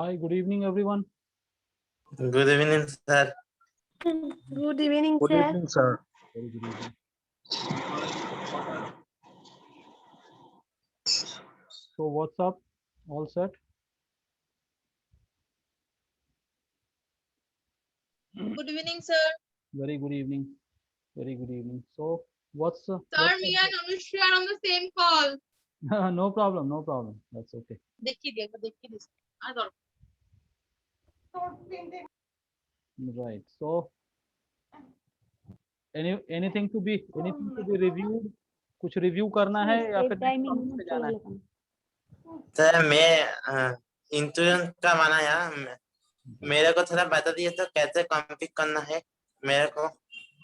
Hi, good evening, everyone. Good evening, sir. Good evening, Good sir. evening, sir. Very good evening. So, what's up? All set? Good evening, sir. Very good evening. Very good evening. So, what's Sir, me and Anushri are on the same call. no problem, no problem. That's okay. देखिए I thought. Right. So, anything to be reviewed? कुछ review करना है या फिर next topic पे जाना है? Sir मैं इंश्योरेंस का बनाया मेरे को थोड़ा बता दिए तो कैसे कॉम्पिक करना है मेरे को।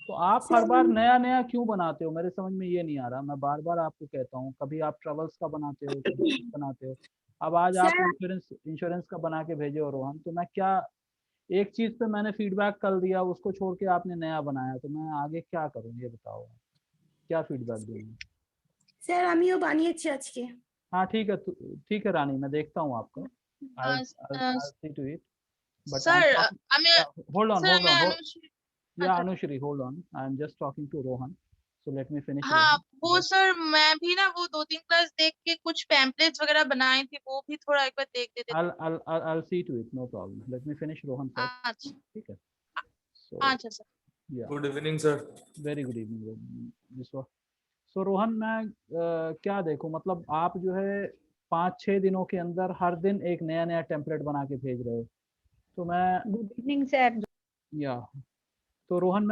तो आप हर बार नया नया क्यों बनाते हो? मेरे समझ में ये नहीं आ रहा। मैं बार बार आपको कहता हूँ, कभी आप ट्रेवल्स का बनाते हो, कभी कुछ बनाते हो। अब आज आप इंश्योरेंस का बना के भेजे हो रोहन, तो मैं क्या एक चीज पे मैंने फीडबैक कर दिया, उसको छोड़ के आपने नया बनाया, तो मैं आगे क्या करूँ ये बताओ। क्या फीडबैक दूंगी? স্যার আমিও বানিয়েছি আজকে। हाँ ठीक है, ठीक है रानी, मैं देखता हूँ आपको। I'll see to it. But Sir, I'm hold on. Anushri. Yeah, Anushri, hold on. I'm just talking to Rohan. So let me finish. हाँ, Rohan. वो सर मैं भी ना वो 2-3 क्लास देख के कुछ पैम्पलेट्स वगैरह बनाए थे, वो भी थोड़ा एक बार देख लेते थे। I'll see to it. No problem. Let me finish Rohan first. अच्छा, ठीक है. So अच्छा sir. yeah. Good evening, sir. Very good evening, Rohan. So Rohan, मैं क्या देखूं, मतलब आप जो है 5-6 दिनों के अंदर हर दिन एक नया नया टेम्पलेट बना के भेज रहे हो, तो मैं गुड इवनिंग सर। या तो रोहन,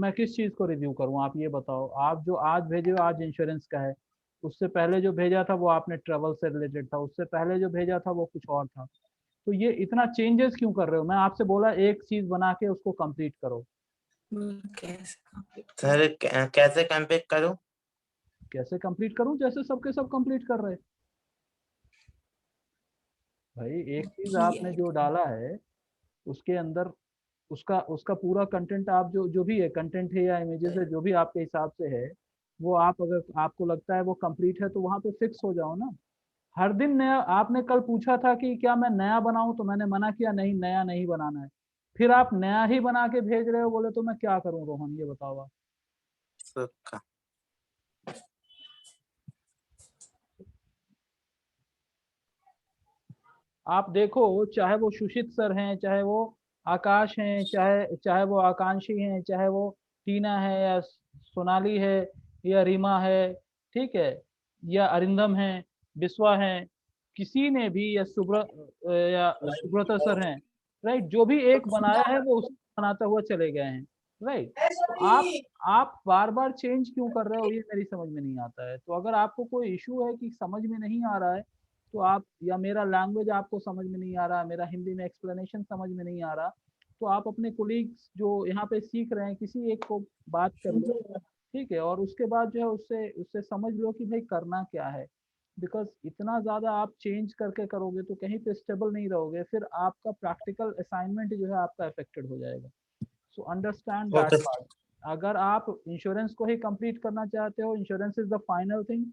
मैं किस चीज़ को रिव्यू करूं, आप ये बताओ। आप जो आज भेजे हो आज इंश्योरेंस का है, उससे पहले जो भेजा था वो आपने ट्रेवल से रिलेटेड था, उससे पहले जो भेजा था वो कुछ और था। तो ये इतना चेंजेस क्यों कर रहे हो? मैं आपसे बोला एक चीज़ बना के उसको कंप्लीट करो। सर कैसे कॉम्पिक करूं? कैसे कंप्लीट करूं? जैसे सबके सब कंप्लीट कर रहे। भाई एक चीज आपने जो डाला है उसके अंदर उसका उसका पूरा कंटेंट, आप जो जो भी है कंटेंट है या इमेजेस है, जो भी आपके हिसाब से है, वो आप अगर आपको लगता है वो कंप्लीट है तो वहां पे फिक्स हो जाओ ना। हर दिन नया। आपने कल पूछा था कि क्या मैं नया बनाऊं, तो मैंने मना किया, नहीं नया नहीं बनाना है। फिर आप नया ही बना के भेज रहे हो, बोले तो मैं क्या करूं रोहन, ये बताओ आप। सुखा। आप देखो, चाहे वो सुशित सर हैं, चाहे वो आकाश हैं, चाहे चाहे वो आकांक्षी हैं, चाहे वो टीना है या सोनाली है या रीमा है, ठीक है, या अरिंदम है, बिस्वा है, किसी ने भी, या सुब्रता सर हैं, राइट, जो भी एक बनाया है वो उसको बनाते हुए चले गए हैं, राइट। तो आप बार बार चेंज क्यों कर रहे हो, ये मेरी समझ में नहीं आता है। तो अगर आपको कोई इशू है कि समझ में नहीं आ रहा है, तो आप, या मेरा लैंग्वेज आपको समझ में नहीं आ रहा, मेरा हिंदी में एक्सप्लेनेशन समझ में नहीं आ रहा, तो आप अपने कोलीग्स जो यहाँ पे सीख रहे हैं किसी एक को बात कर लो, ठीक है, और उसके बाद जो है उससे उससे समझ लो कि भाई करना क्या है। बिकॉज इतना ज़्यादा आप चेंज करके करोगे तो कहीं पे स्टेबल नहीं रहोगे, फिर आपका प्रैक्टिकल असाइनमेंट जो है आपका अफेक्टेड हो जाएगा। So understand that okay part. अगर आप इंश्योरेंस को ही कंप्लीट करना चाहते हो, insurance is the final thing,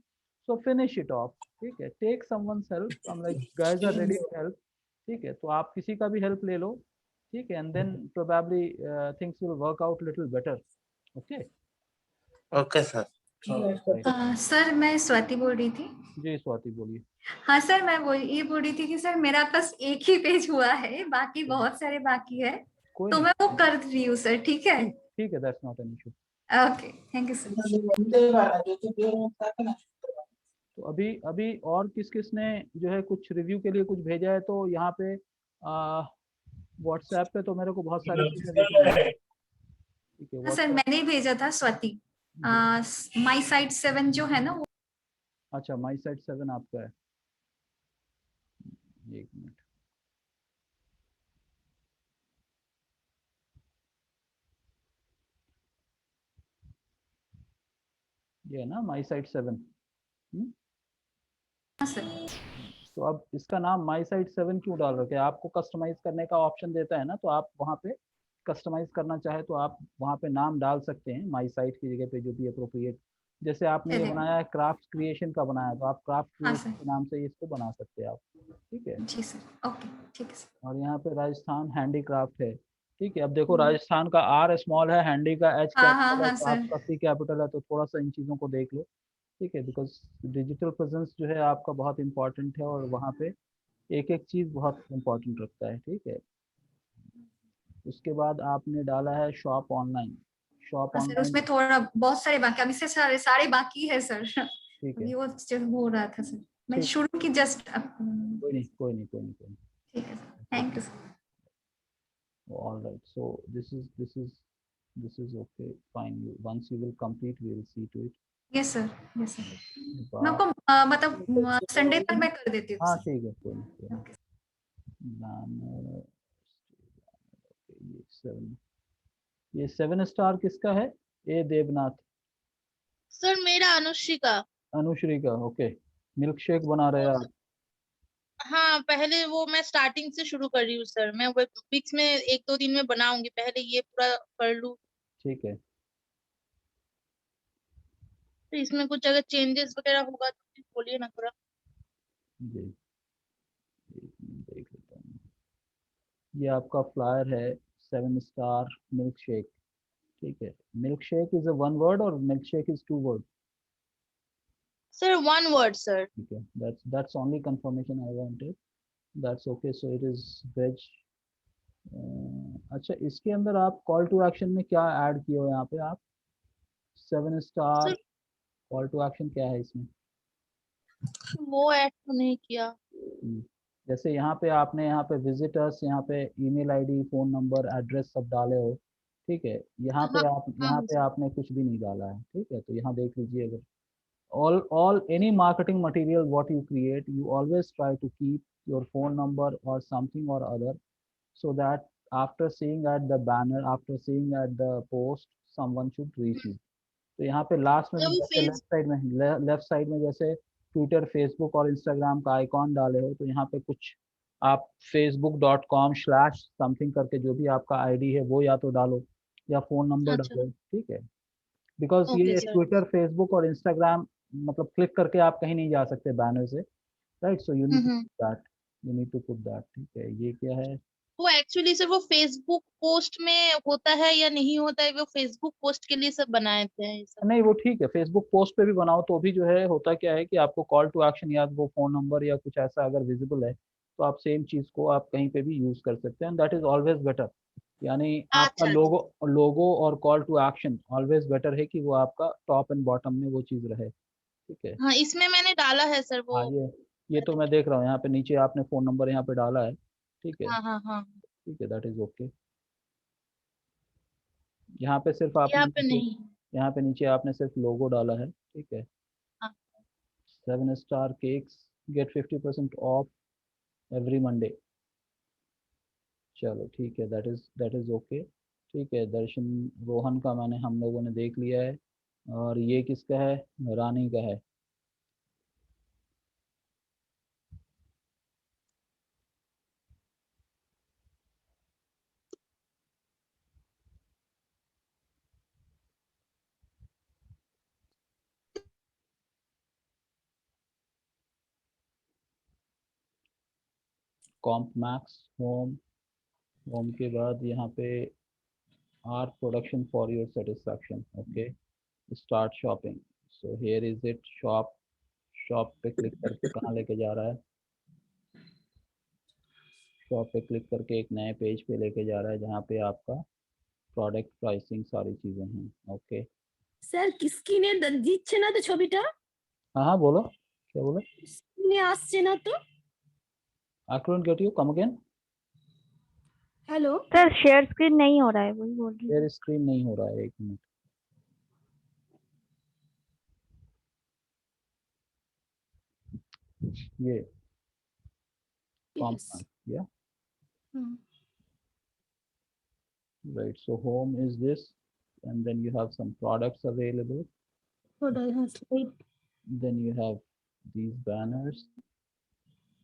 so finish it off, ठीक है। Take someone's help, I am like guys are ready to help, ठीक है। तो आप किसी का भी हेल्प ले लो, ठीक है, and then probably things will work out little better. Okay okay sir. Sir मैं स्वाति बोल रही थी। जी स्वाति बोलिए। हाँ सर, मैं ये बोल रही थी कि सर मेरा पास एक ही पेज हुआ है, बाकी बहुत सारे बाकी है, कोई तो नहीं, मैं वो कर रही हूँ सर, ठीक है। ठीक है, that's not an issue. Okay, thank you sir. तो अभी अभी और किस किस ने जो है कुछ रिव्यू के लिए कुछ भेजा है, तो यहाँ पे व्हाट्सएप पे तो मेरे को बहुत सारी चीजें दिख रही है, ठीक है। हाँ सर, मैंने ही भेजा था स्वाति। माई साइड 7 जो है ना वो। अच्छा, माई साइड 7 आपका है, एक मिनट। ये है ना माई साइड 7। हाँ सर। तो अब इसका नाम माई साइड 7 क्यों डाल रखे हैं? आपको कस्टमाइज करने का ऑप्शन देता है ना, तो आप वहाँ पे कस्टमाइज करना चाहे तो आप वहाँ पे नाम डाल सकते हैं, माई साइट की जगह पे जो भी अप्रोप्रिएट जैसे आपने ये चलेगा। बनाया है क्राफ्ट क्रिएशन का बनाया, तो आप क्राफ्ट हाँ क्रिएशन सर। के नाम से इसको बना सकते हैं आप, ठीक है। जी सर, ओके, ठीक है सर। और यहाँ पे राजस्थान हैंडीक्राफ्ट है, ठीक है। अब देखो हम्म। राजस्थान का आर स्मॉल है, हैंडी का एच हाँ हाँ कैपिटल है, हाँ तो सर। आपका सी कैपिटल है, तो थोड़ा सा इन चीज़ों को देख लो, ठीक है। बिकॉज डिजिटल प्रेजेंस जो है आपका बहुत इंपॉर्टेंट है, और वहाँ पे एक एक चीज़ बहुत इंपॉर्टेंट रखता है, ठीक है। उसके बाद आपने डाला है शॉप ऑनलाइन, शॉप हाँ सर, ऑनलाइन, उसमें थोड़ा बहुत सारे बाकी, अभी से सारे सारे बाकी है सर। ठीक है, अभी वो जो हो रहा था सर, मैं ठीक, शुरू की जस्ट। कोई नहीं कोई नहीं कोई नहीं कोई नहीं। ठीक है sir, thank you sir. All right, so this is okay, fine. Once you will complete, we will see to it. Yes sir, yes sir. मैं बात आपको मतलब संडे तक मैं कर देती हूँ हाँ सर। ठीक है, कोई नहीं कोई नहीं। ओके। Banner, ये 7 स्टार किसका है? ए देवनाथ, सर मेरा अनुश्री का। अनुश्री का, ओके। मिल्क शेक बना रहे हैं आप, हाँ पहले वो मैं स्टार्टिंग से शुरू कर रही हूँ सर, मैं वीक्स में 1-2 दिन में बनाऊंगी, पहले ये पूरा कर लूँ। ठीक है। तो इसमें कुछ अगर चेंजेस वगैरह होगा तो प्लीज बोलिए ना थोड़ा। जी, एक मिनट देख लेता हूँ। ये आपका फ्लायर है, 7 स्टार मिल्क शेक, ठीक है। Milk shake is a 1 word और milk shake is 2 word, sir 1 word sir. ठीक है। that's only confirmation I wanted, that's okay, so it is veg। अच्छा, इसके अंदर आप कॉल टू एक्शन में क्या ऐड किए हो यहाँ पे आप? 7 star sir call to action क्या है इसमें? वो ऐड तो नहीं किया। जैसे यहाँ पे आपने यहाँ पे विजिटर्स, यहाँ पे email ID, phone number, address सब डाले हो, ठीक है। यहाँ हाँ पे आप, यहाँ हाँ पे आपने कुछ भी नहीं डाला है, ठीक है। तो यहाँ देख लीजिए, अगर all any marketing material what you create, you always try to keep your phone number or something or other, so that after seeing at the banner, after seeing at the post, someone should reach you। तो यहाँ पे last में sir भी वो जैसे face left side में जैसे Twitter, Facebook और इंस्टाग्राम का आइकॉन डाले हो, तो यहाँ पे कुछ आप facebook.com/something करके जो भी आपका आईडी है वो या तो डालो, या फोन नंबर अच्छा डालो, ठीक है। बिकॉज ओके ये सर। ट्विटर, फेसबुक और इंस्टाग्राम, मतलब क्लिक करके आप कहीं नहीं जा सकते बैनर से, right. So you need to hmm. That, you need to put that, ठीक है। ये क्या है? वो एक्चुअली सर वो फेसबुक पोस्ट में होता है या नहीं होता है, वो फेसबुक पोस्ट के लिए सब बनाए थे ये सब। नहीं वो ठीक है, फेसबुक पोस्ट पे भी बनाओ तो भी जो है, होता क्या है कि आपको कॉल टू एक्शन या वो फोन नंबर या कुछ ऐसा अगर विजिबल है, तो आप सेम चीज को आप कहीं पे भी यूज कर सकते हैं, दैट इज ऑलवेज बेटर। यानी आपका अच्छा अच्छा। लोगो लोगो और call to action always better है कि वो आपका टॉप एंड बॉटम में वो चीज रहे, ठीक है। हाँ इसमें मैंने डाला है सर हाँ, वो। ये तो मैं देख रहा हूँ, यहाँ पे नीचे आपने फोन नंबर यहाँ पे डाला है, ठीक है, हाँ हाँ हाँ। ठीक है, दैट इज ओके। यहाँ पे सिर्फ आपने यहाँ पे नीचे, नहीं। यहाँ पे नीचे आपने सिर्फ लोगो डाला है, ठीक है। हाँ 7 star cakes get 50% off every Monday, चलो ठीक है, दैट इज ओके, ठीक है। दर्शन, रोहन का मैंने, हम लोगों ने देख लिया है। और ये किसका है? रानी का है। कॉम्प मैक्स होम, होम के बाद यहाँ पे are production for your satisfaction, okay. Start shopping, so here is it, shop, shop पे क्लिक करके कहाँ लेके जा रहा है? शॉप पे क्लिक करके एक नए पेज पे लेके जा रहा है, जहाँ पे आपका प्रोडक्ट प्राइसिंग सारी चीज़ें हैं, ओके। স্যার কি স্ক্রিনে দিচ্ছে না তো ছবিটা? हाँ हाँ बोलो, क्या बोलो? স্ক্রিনে আসছে না তো? I couldn't get you, come again। Hello sir share screen नहीं हो रहा है, वही बोल रही हूँ। शेयर स्क्रीन नहीं हो रहा है, एक मिनट। ये Yes. yeah, Hmm. right, so home is this, and then you have some products available, What I have slide then you have these banners।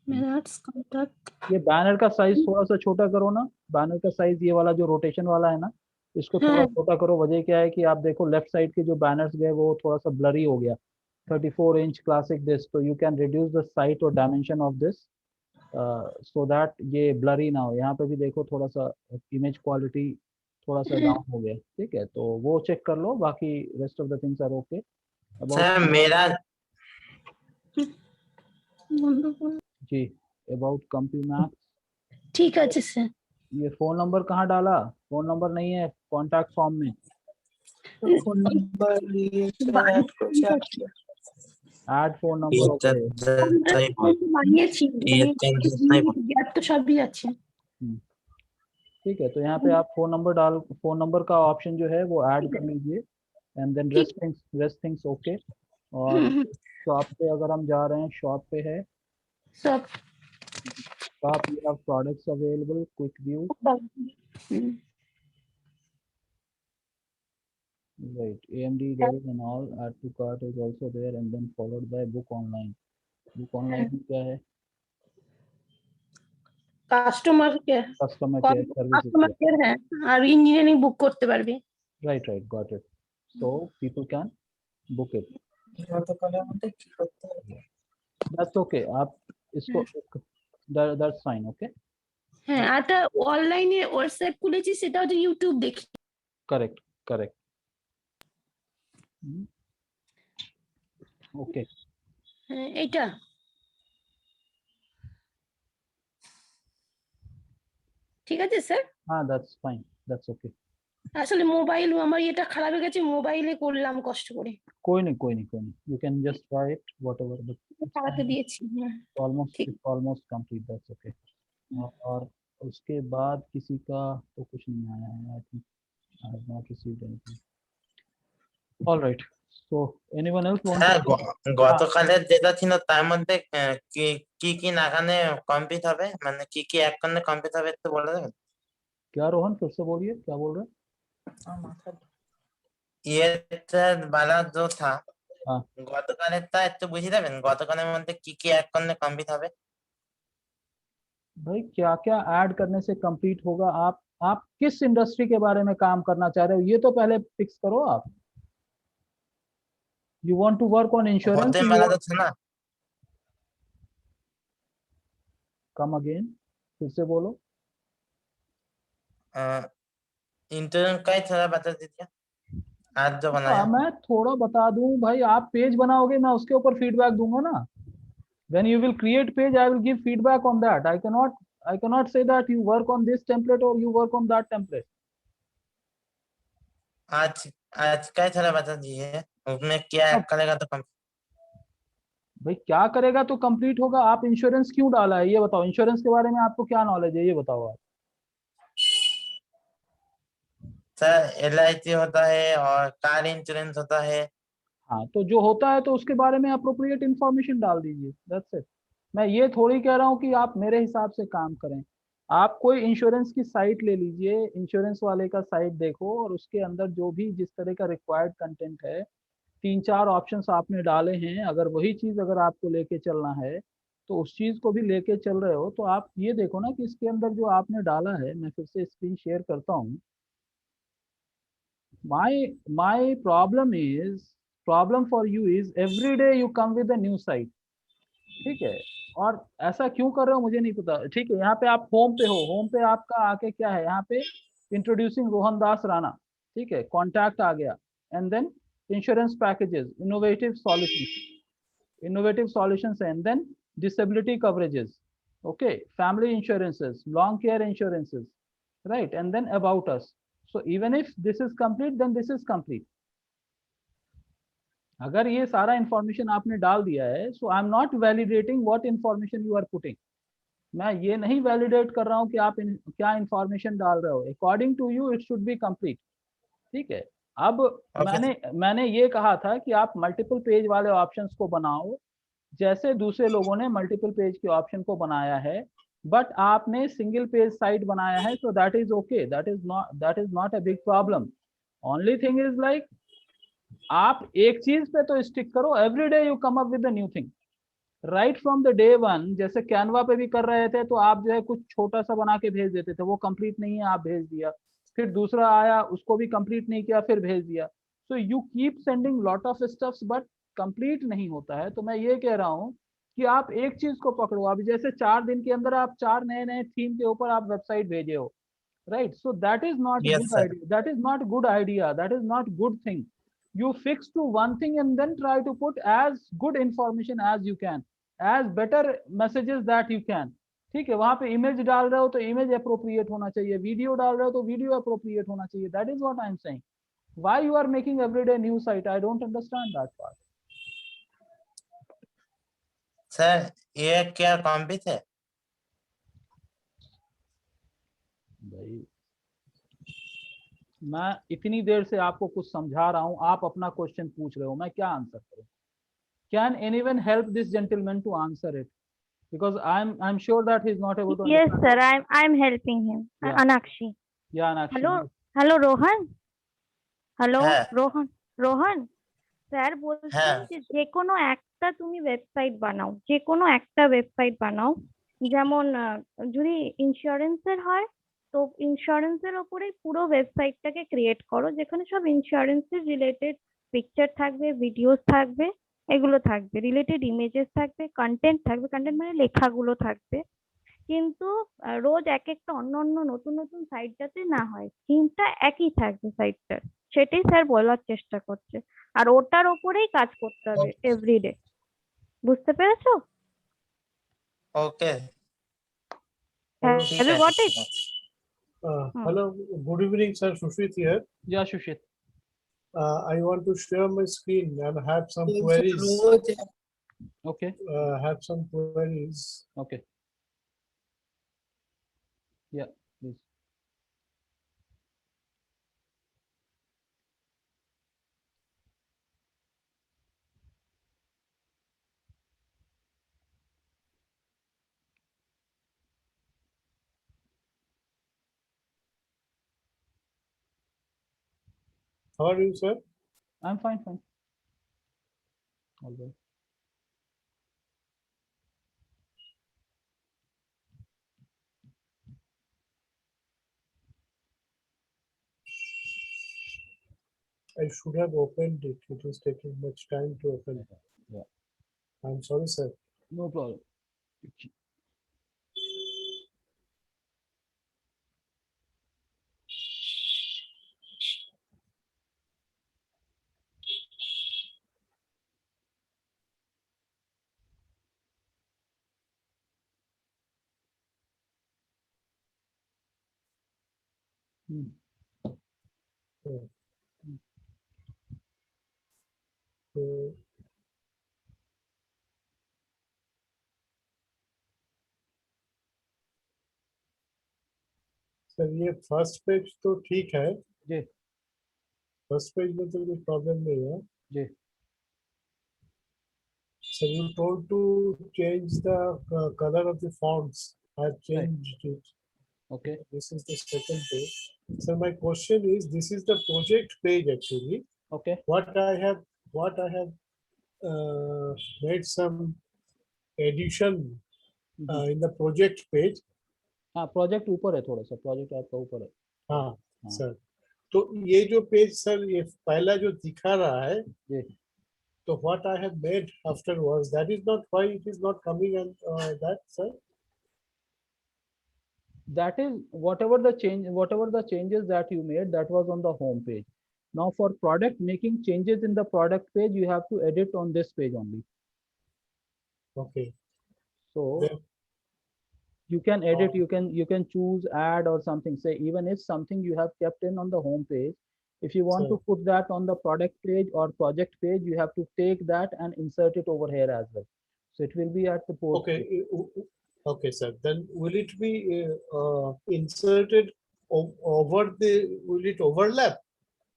minutes contact. ये बैनर का साइज थोड़ा सा छोटा करो ना, बैनर का साइज ये वाला जो रोटेशन वाला है ना, इसको थोड़ा हाँ। छोटा करो। वजह क्या है कि आप देखो लेफ्ट साइड के जो बैनर्स गए वो थोड़ा सा ब्लरी हो गया। 34 इंच क्लासिक दिस, तो you can reduce the site और dimension of this so that ये ब्लरी ना हो। यहाँ पे भी देखो थोड़ा सा इमेज क्वालिटी थोड़ा सा डाउन हो गया, ठीक है, तो वो चेक कर लो। बाकी rest of the things are okay. Sir मेरा जी, अबाउट कंप्यूमैक्स, ठीक है सर। ये फोन नंबर कहाँ डाला? फोन नंबर नहीं है कॉन्टैक्ट फॉर्म में। Phone number add phone number okay. বানিয়েছি গ্যাপ তো সবই আছে। ठीक है, तो यहाँ पे आप फोन नंबर का ऑप्शन जो है वो ऐड कर लीजिए and then rest things okay. और शॉप पे अगर हम जा रहे हैं, शॉप पे है सब shop, you have products available, quick view, right, AMD Dell and all, add to cart is also there and then followed by book online। book online में क्या है? Customer care customer care customer services. Care হ্যাঁ, আর engineering বুক করতে পারবে। right, got it, so people can book it, that's okay। आप इसको that's fine, okay, হ্যাঁ, আরটা অনলাইনে হোয়াটসঅ্যাপ খুলেছি, সেটা হচ্ছে ইউটিউব দেখি। correct okay। হ্যাঁ, এইটা ঠিক আছে স্যার। हाँ, that's fine, that's okay। আসলে মোবাইল আমার এটা খারাপ হয়ে গেছে, মোবাইলে করলাম কষ্ট করে, कोई नहीं, you can just try it whatever, but চালাতে দিয়েছি। হ্যাঁ, ঠিক। it's almost complete, that's okay। और उसके बाद किसी का तो कुछ नहीं आया है, I think I have not received anything। all right, so anyone else want হ্যাঁ to গতকালের যেটা ছিল তার মধ্যে কি কি নাগানে কমপ্লিট হবে, মানে কি কি এক করলে কমপ্লিট হবে একটু বলে দেবেন? क्या रोहन, फिर से बोलिए, क्या बोल रहे हैं? ये वाला जो था हाँ। গতকালেরটা একটু বুঝিয়ে দেবেন, গতকালের মধ্যে কি কি এক করলে কমপ্লিট হবে? भाई क्या क्या ऐड करने से कंप्लीट होगा? आप किस इंडस्ट्री के बारे में काम करना चाह रहे हो ये तो पहले फिक्स करो आप। You want to work on insurance? होते वाला तो था ना। कम अगेन, फिर से बोलो। इंटरनेट का ही थोड़ा बता दीजिए आज जो बनाया। मैं थोड़ा बता दूं भाई, आप पेज बनाओगे मैं उसके ऊपर फीडबैक दूंगा ना। when you will create page I will give feedback on that। I cannot say that you work on this template or you work on that template। आज का ही थोड़ा बता दीजिए, उसमें क्या करेगा तो भाई क्या करेगा तो कंप्लीट होगा? आप इंश्योरेंस क्यों डाला है ये बताओ, इंश्योरेंस के बारे में आपको क्या नॉलेज है ये बताओ आप। सर LIC होता है और कार इंश्योरेंस होता है। हाँ, तो जो होता है तो उसके बारे में अप्रोप्रिएट इंफॉर्मेशन डाल दीजिए, दैट्स इट। मैं ये थोड़ी कह रहा हूँ कि आप मेरे हिसाब से काम करें। आप कोई इंश्योरेंस की साइट ले लीजिए, इंश्योरेंस वाले का साइट देखो और उसके अंदर जो भी जिस तरह का रिक्वायर्ड कंटेंट है, 3-4 ऑप्शंस आपने डाले हैं, अगर वही चीज़ अगर आपको लेके चलना है तो उस चीज़ को भी लेके चल रहे हो तो आप ये देखो ना कि इसके अंदर जो आपने डाला है, मैं फिर से स्क्रीन शेयर करता हूँ। my problem for you is every day you come with a new site, ठीक है, और ऐसा क्यों कर रहे हो मुझे नहीं पता, ठीक है। यहाँ पे आप होम पे हो, होम पे आपका आके क्या है, यहाँ पे इंट्रोड्यूसिंग रोहन दास राणा, ठीक है, कॉन्टैक्ट आ गया and then insurance packages, innovative solutions and then disability coverages, okay, family insurances, long care insurances, right, and then about us. So even if this is complete, then this is complete। अगर ये सारा information आपने डाल दिया है, so I'm not validating what information you are putting। मैं ये नहीं वैलिडेट कर रहा हूँ कि आप क्या इंफॉर्मेशन डाल रहे हो। According to you, it should be complete। ठीक है, अब मैंने ये कहा था कि आप मल्टीपल पेज वाले ऑप्शंस को बनाओ, जैसे दूसरे लोगों ने मल्टीपल पेज के ऑप्शन को बनाया है, बट आपने सिंगल पेज साइट बनाया है, so that is okay, that is not a big problem। only thing is like आप एक चीज पे तो स्टिक करो, every day you come up with new thing, right from the day one. जैसे Canva पे भी कर रहे थे तो आप जो है कुछ छोटा सा बना के भेज देते थे, वो कंप्लीट नहीं है आप भेज दिया, फिर दूसरा आया, उसको भी कंप्लीट नहीं किया, फिर भेज दिया। So you keep sending lot of stuffs but complete नहीं होता है। तो मैं ये कह रहा हूँ कि आप एक चीज को पकड़ो। अभी जैसे 4 दिन के अंदर आप 4 नए नए थीम के ऊपर आप वेबसाइट भेजे हो, right? So that is not Yes, good sir. idea. That is not good idea. That is not good thing. You fix to one thing and then try to put as good information as you can, as better messages that you can. ठीक है, वहां पे image डाल रहे हो तो image appropriate होना चाहिए, वीडियो डाल रहे हो तो वीडियो अप्रोप्रिएट होना चाहिए। That is what I am saying. Why you are making everyday new site? I don't understand that part. Sir ये क्या कॉम्पिस है? भाई मैं इतनी देर से आपको कुछ समझा रहा हूँ, आप अपना क्वेश्चन पूछ रहे हो, मैं क्या आंसर करूँ? Can anyone help this gentleman to answer it? Because I'm sure that he's not able to Yes, understand. sir. I'm helping him. Yeah. Anakshi. Yeah, Anakshi. Hello, Rohan. Hello, হ্যাঁ Rohan. Sir বলছেন হ্যাঁ যে যে কোনো একটা তুমি website বানাও, যে কোনো একটা ওয়েবসাইট বানাও। যেমন যদি ইন্স্যুরেন্সের হয় তো ইন্স্যুরেন্সের ওপরেই পুরো ওয়েবসাইটটাকে ক্রিয়েট করো, যেখানে সব ইন্স্যুরেন্সের রিলেটেড পিকচার থাকবে, ভিডিওস থাকবে, এগুলো থাকবে, রিলেটেড ইমেজেস থাকবে, কন্টেন্ট থাকবে, কন্টেন্ট মানে লেখাগুলো থাকবে। কিন্তু রোজ এক একটা অন্য অন্য নতুন নতুন সাইট যাতে না হয়, থিমটা একই থাকবে সাইটটার, সেটাই স্যার বলার চেষ্টা করছে। আর ওটার ওপরেই কাজ করতে হবে এভরিডে। বুঝতে পেরেছো? ওকে হ্যাঁ, ঠিক have you got আছে it? Hello, good evening, sir. Sushit here. Yeah, Shushit. I want to share my screen and have some queries. Okay. Have some queries. Okay. Yeah, please. How are you, sir? I'm fine. All right. I should have opened it. It is taking much time to open. Yeah. I'm sorry, sir. No problem. So, sir ये first page तो ठीक है जी। First page में तो कोई problem नहीं है जी। So you told to change the color of the fonts. I've changed it. Okay. This is the second page. So my question is, this is the project page actually. Okay. What I have made some addition in the project page. हाँ, project ऊपर है, थोड़ा सा project आपका ऊपर है। हाँ sir, तो ये जो पेज सर ये पहला जो दिखा रहा है जी। तो what I have made afterwards, that is not why it is not coming and that sir. That is whatever the changes that you made, that was on the home page. Now for product, making changes in the product page, you have to edit on this page only. Okay. So then, you can edit, you can choose, add or something. Say even if something you have kept in on the home page, if you want to put that on the product page or project page, you have to take that and insert it over here as well. So it will be at the post. Okay. Okay, sir. Then will it be inserted over the? Will it overlap,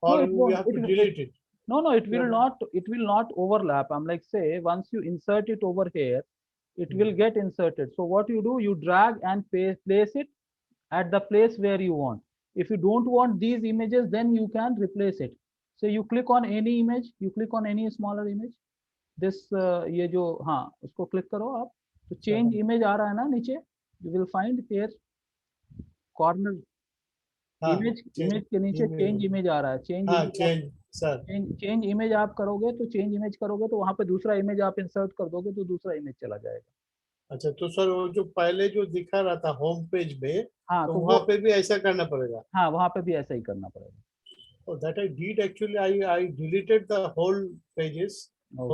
or No, you have to delete it? No, it will not. It will not overlap. I'm like, say once you insert it over here, it will get inserted. So what you do, you drag and place it at the place where you want. If you don't want these images, then you can replace it. So you click on any image, you click on any smaller image. This ये जो हाँ उसको click करो आप, तो change image आ रहा है ना नीचे, you will find here corner. हाँ, इमेज change इमेज के नीचे image. चेंज इमेज आ रहा है, चेंज हाँ, image, change sir. Change image आप करोगे तो चेंज इमेज करोगे तो वहां पे दूसरा इमेज आप इंसर्ट कर दोगे तो दूसरा इमेज चला जाएगा। अच्छा, तो सर वो जो पहले जो दिखा रहा था होम पेज में, हाँ तो तो वहां वो, पे भी ऐसा करना पड़ेगा? हाँ वहां पे भी ऐसा ही करना पड़ेगा। Oh, that I did actually. I deleted the whole pages, Okay.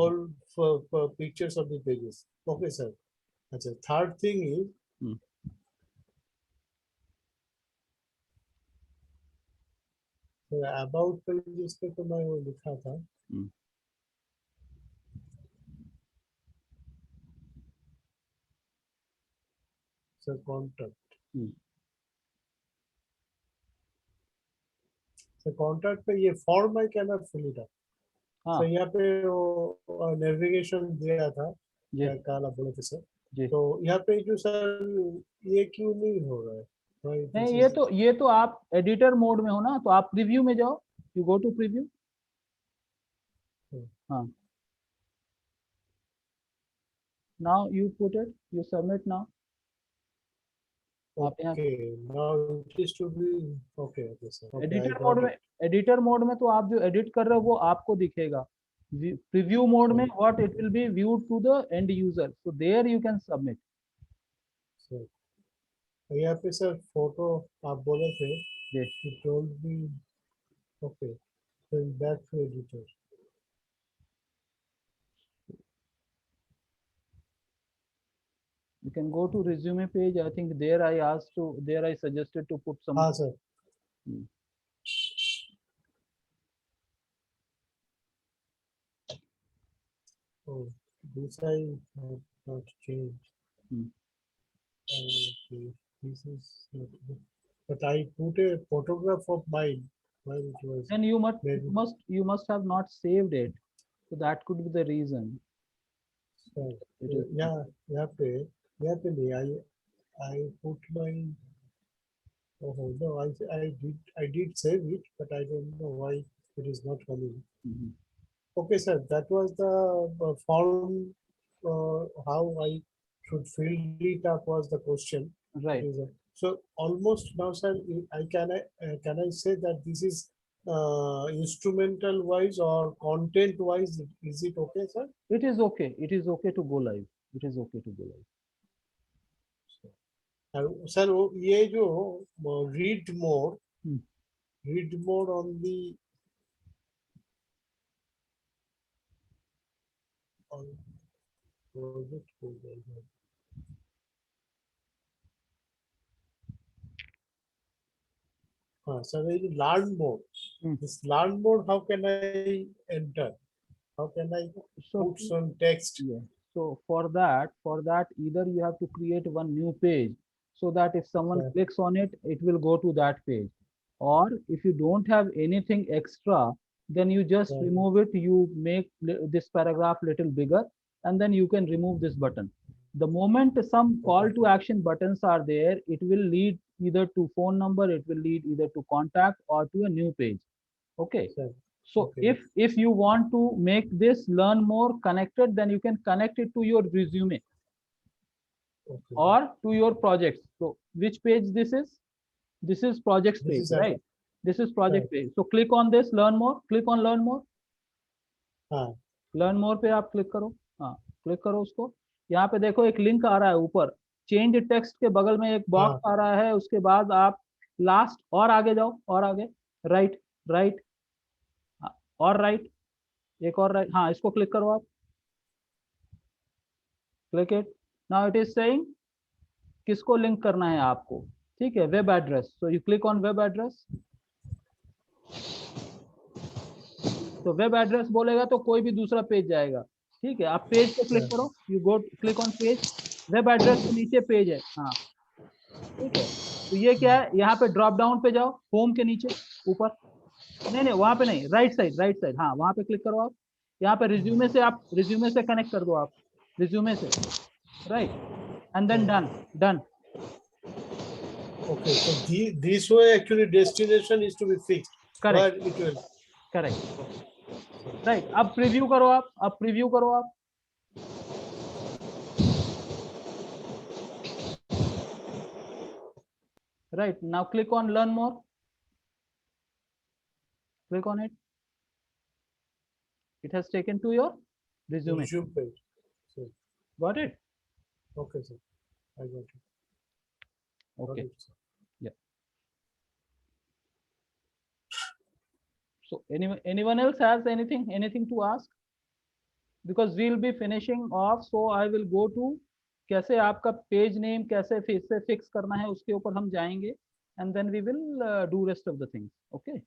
whole pictures of the pages. Okay, sir. अच्छा, third thing is Hmm. about pages पे तो मैं वो लिखा था। Hmm. Sir contact. Hmm. Sir contact पे ये form I cannot fill it up. हाँ सर यहाँ पे वो navigation दिया था, जी काला बोले थे सर। जी। तो यहाँ पे जो सर ये क्यों नहीं हो रहा है? Why this नहीं, is- ये तो आप एडिटर मोड में हो ना, तो आप प्रीव्यू में जाओ, यू गो टू प्रीव्यू। हाँ, now you put it, you submit now. आप यहाँ Okay, now it is to be okay, okay, sir. Okay, I editor got mode में, it. एडिटर मोड में तो आप जो एडिट कर रहे हो वो आपको दिखेगा। प्रीव्यू मोड में what it will be viewed to the end user, so there you can submit. Sir, यहाँ पे सर फोटो आप बोले थे जी, कि टोल्ड बी ओके, फिर back to editor. you can go to resume page. I think there I asked to, there I suggested to put some। हाँ sir. Hmm. Oh, this I have not changed. Hmm. Okay, this is not good. But I put a photograph of mine while it was Then you maybe must have not saved it, so that could be the reason. sir, It is yeah, यहाँ पे नहीं, I put my oh no, I did save it, but I don't know why it is not coming. Mhm. Okay, sir, that was the form. How I should fill it up was the question. Right. So almost now, sir, can I say that this is instrumental wise or content wise? Is it okay, sir? It is okay. It is okay to go live. It is okay to go live. Sir, ये जो read more, Hmm. read more on the project folder. So learn more. Hmm. This learn more, how can I enter? How can I So put some text? yeah. So for that, either you have to create one new page so that if someone Yeah. clicks on it, it will go to that page. Or if you don't have anything extra, then you just Yeah. remove it. You make this paragraph little bigger, and then you can remove this button. The moment some call to action buttons are there, it will lead either to phone number, it will lead either to contact or to a new page. Okay. Sir, So okay. if you want to make this learn more connected, then you can connect it to your resume Okay. or to your projects. So which page this is? This is projects This page, is a- right? This is project page. So click on this, learn more, click on learn more. हाँ, learn more पे आप click करो। हाँ, click करो उसको। यहाँ पे देखो एक लिंक आ रहा है ऊपर, चेंज टेक्स्ट के बगल में एक बॉक्स आ रहा है, उसके बाद आप लास्ट और आगे जाओ, और आगे राइट, राइट और राइट, एक और राइट। हाँ, इसको क्लिक करो आप, click it. Now it is saying किसको लिंक करना है आपको, ठीक है, web address. So you click on web address. तो वेब एड्रेस बोलेगा तो कोई भी दूसरा पेज जाएगा, ठीक है। आप पेज पे क्लिक करो, you go click on page, web address के नीचे पेज है। हाँ, ठीक है। तो ये क्या है, यहाँ पे ड्रॉप डाउन पे जाओ, होम के नीचे ऊपर, नहीं वहां पे नहीं, राइट साइड, हाँ वहां पे क्लिक करो आप। यहाँ पे रिज्यूमे से, आप रिज्यूमे से कनेक्ट कर दो, आप रिज्यूमे से, right, and then done. Okay, so this way actually destination is to be fixed. Correct. Where it will. Correct, right. अब प्रीव्यू करो आप, अब प्रीव्यू करो आप। Right, now click on learn more. Click on it. It has taken to your resume. Resume page. So, Got it? okay, sir. I got it. Got Okay. it, sir. So anyone else has anything to ask? Because we'll be finishing off, so I will go to कैसे आपका page name कैसे फिर से fix करना है उसके ऊपर हम जाएंगे, and then we will do rest of the things. Okay.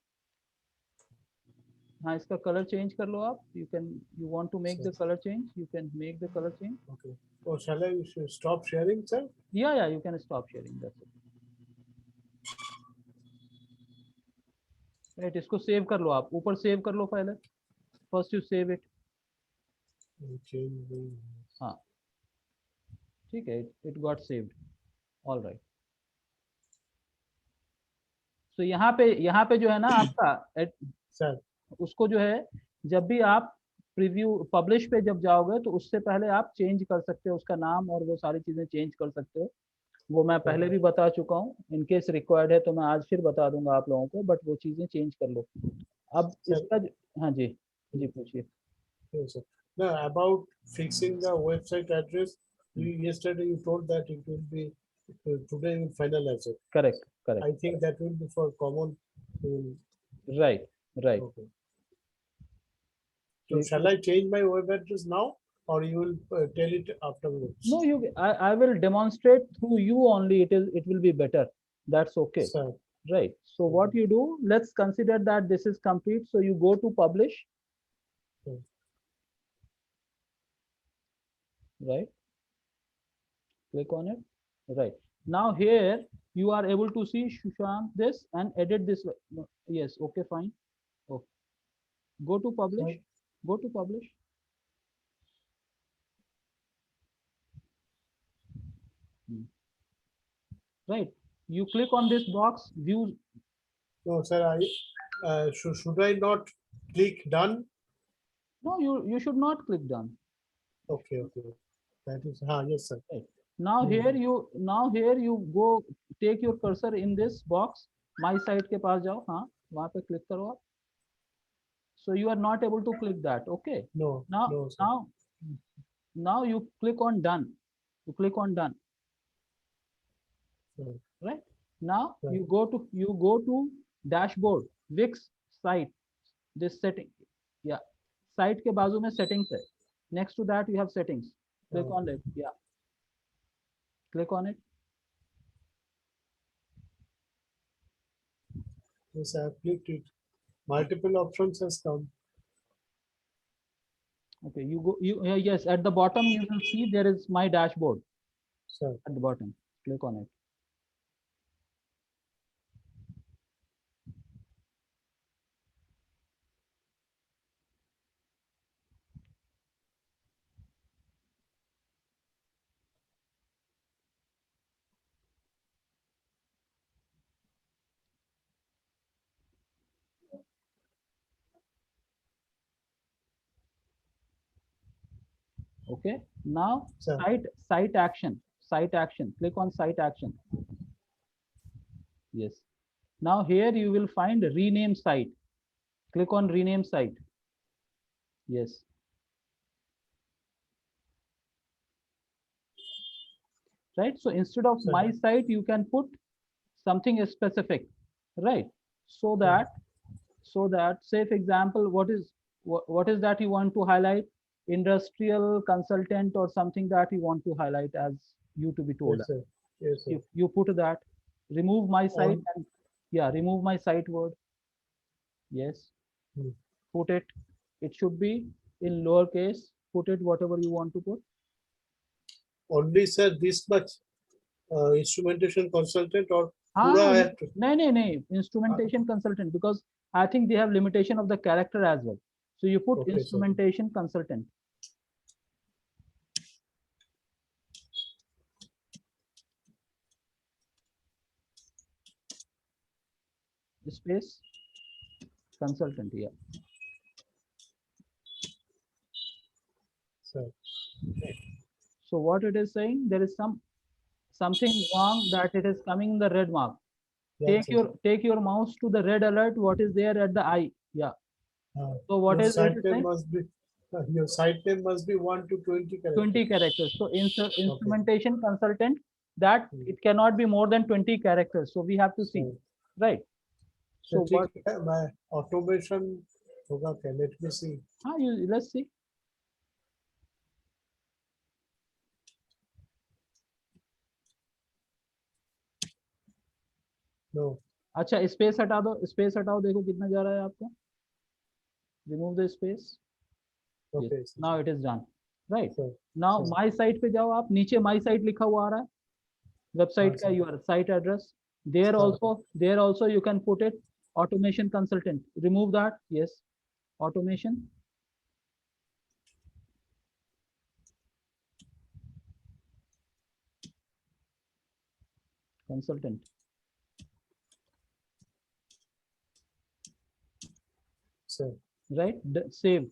हाँ, इसका कलर चेंज कर लो आप. You want to make the color change, you can make the color change. Okay. Oh, shall I stop sharing, sir? Yeah, you can stop sharing. That's it. Right, इसको save कर लो आप. ऊपर save कर लो पहले. First you save it. Change the. हाँ, ठीक है. It got saved. All right. So यहाँ पे जो है ना आपका Sir. उसको जो है जब भी आप प्रीव्यू पब्लिश पे जब जाओगे तो उससे पहले आप चेंज कर सकते हो उसका नाम और वो सारी चीजें चेंज कर सकते हो. वो मैं पहले भी बता चुका हूँ. इनकेस रिक्वायर्ड है तो मैं आज फिर बता दूंगा आप लोगों को, बट वो चीजें चेंज कर लो. अब Sir. इसका हाँ जी पूछिए. Yes, sir. Now, about fixing the website address, yesterday you told that it will be today you will finalize it. Correct. I think that will be for common. Right. Okay. So shall I change my web address now, or you will tell it afterwards? No, I will demonstrate through you only. It will be better. That's okay. Sir. Right. So what you do, let's consider that this is complete. So you go to publish. Right. Click on it. Right. Now here you are able to see Shushank this and edit this. No, yes. Okay. Fine. Okay. Go to publish. Right. Go to publish. Right. You click on this box. View. No, sir. Should I not click done? No, you should not click done. Okay. That is yes, sir. Right. Now here you go take your cursor in this box. My site के पास जाओ. हाँ, वहाँ पे click करो आप. So you are not able to click that. Okay. No. Now no, sir. now you click on done. You click on done. Sure. Right. Now Right. you go to dashboard Wix site. This setting. Yeah. Site के बाजू में settings है. Next to that you have settings. Click on it. Yeah. Click on it. Yes, I have clicked it. Multiple options has come. Okay. Yes, at the bottom you will see there is my dashboard Sir. at the bottom. Click on it. Okay. Now Sir. site action. Click on site action. Yes. Now here you will find rename site. Click on rename site. Yes. Right. So instead of Sir. my site, you can put something specific. Right. So that say for example, what is that you want to highlight? Industrial consultant or something that you want to highlight as you to be told. Yes, sir. Yes, sir. You put that. Remove my site On- and yeah, remove my site word. Yes. Put it. It should be in lowercase. Put it whatever you want to put. Only, sir, this much instrumentation consultant or हाँ, पूरा I have to- नहीं, instrumentation consultant, because I think they have limitation of the character as well. So you put Okay, sir. instrumentation consultant. Space consultant, yeah. Sir. So what it is saying, there is something wrong that it is coming in the red mark. Yes, sir. Take your mouse to the red alert. What is there at the eye? Yeah. Uh, So what your is it site is name saying? must be your site name must be 1 to 20 characters. 20 characters. So instrumentation consultant, that Hmm. it cannot be more than 20 characters. So we have to see, So, right? So what? ठीक है, मैं automation होगा क्या? Let me see. Let's see. No. अच्छा, space हटा दो, space हटाओ, देखो कितना जा रहा है आपका. Remove the space. Okay. Yes. Now it is done. Right. Sure. Now Sure. my site पे जाओ आप, नीचे my site लिखा हुआ आ रहा है, वेबसाइट का sir. your site address. There Sure. also you can put it automation consultant. Remove that. Yes. Automation. Consultant. Sure. Right. Save.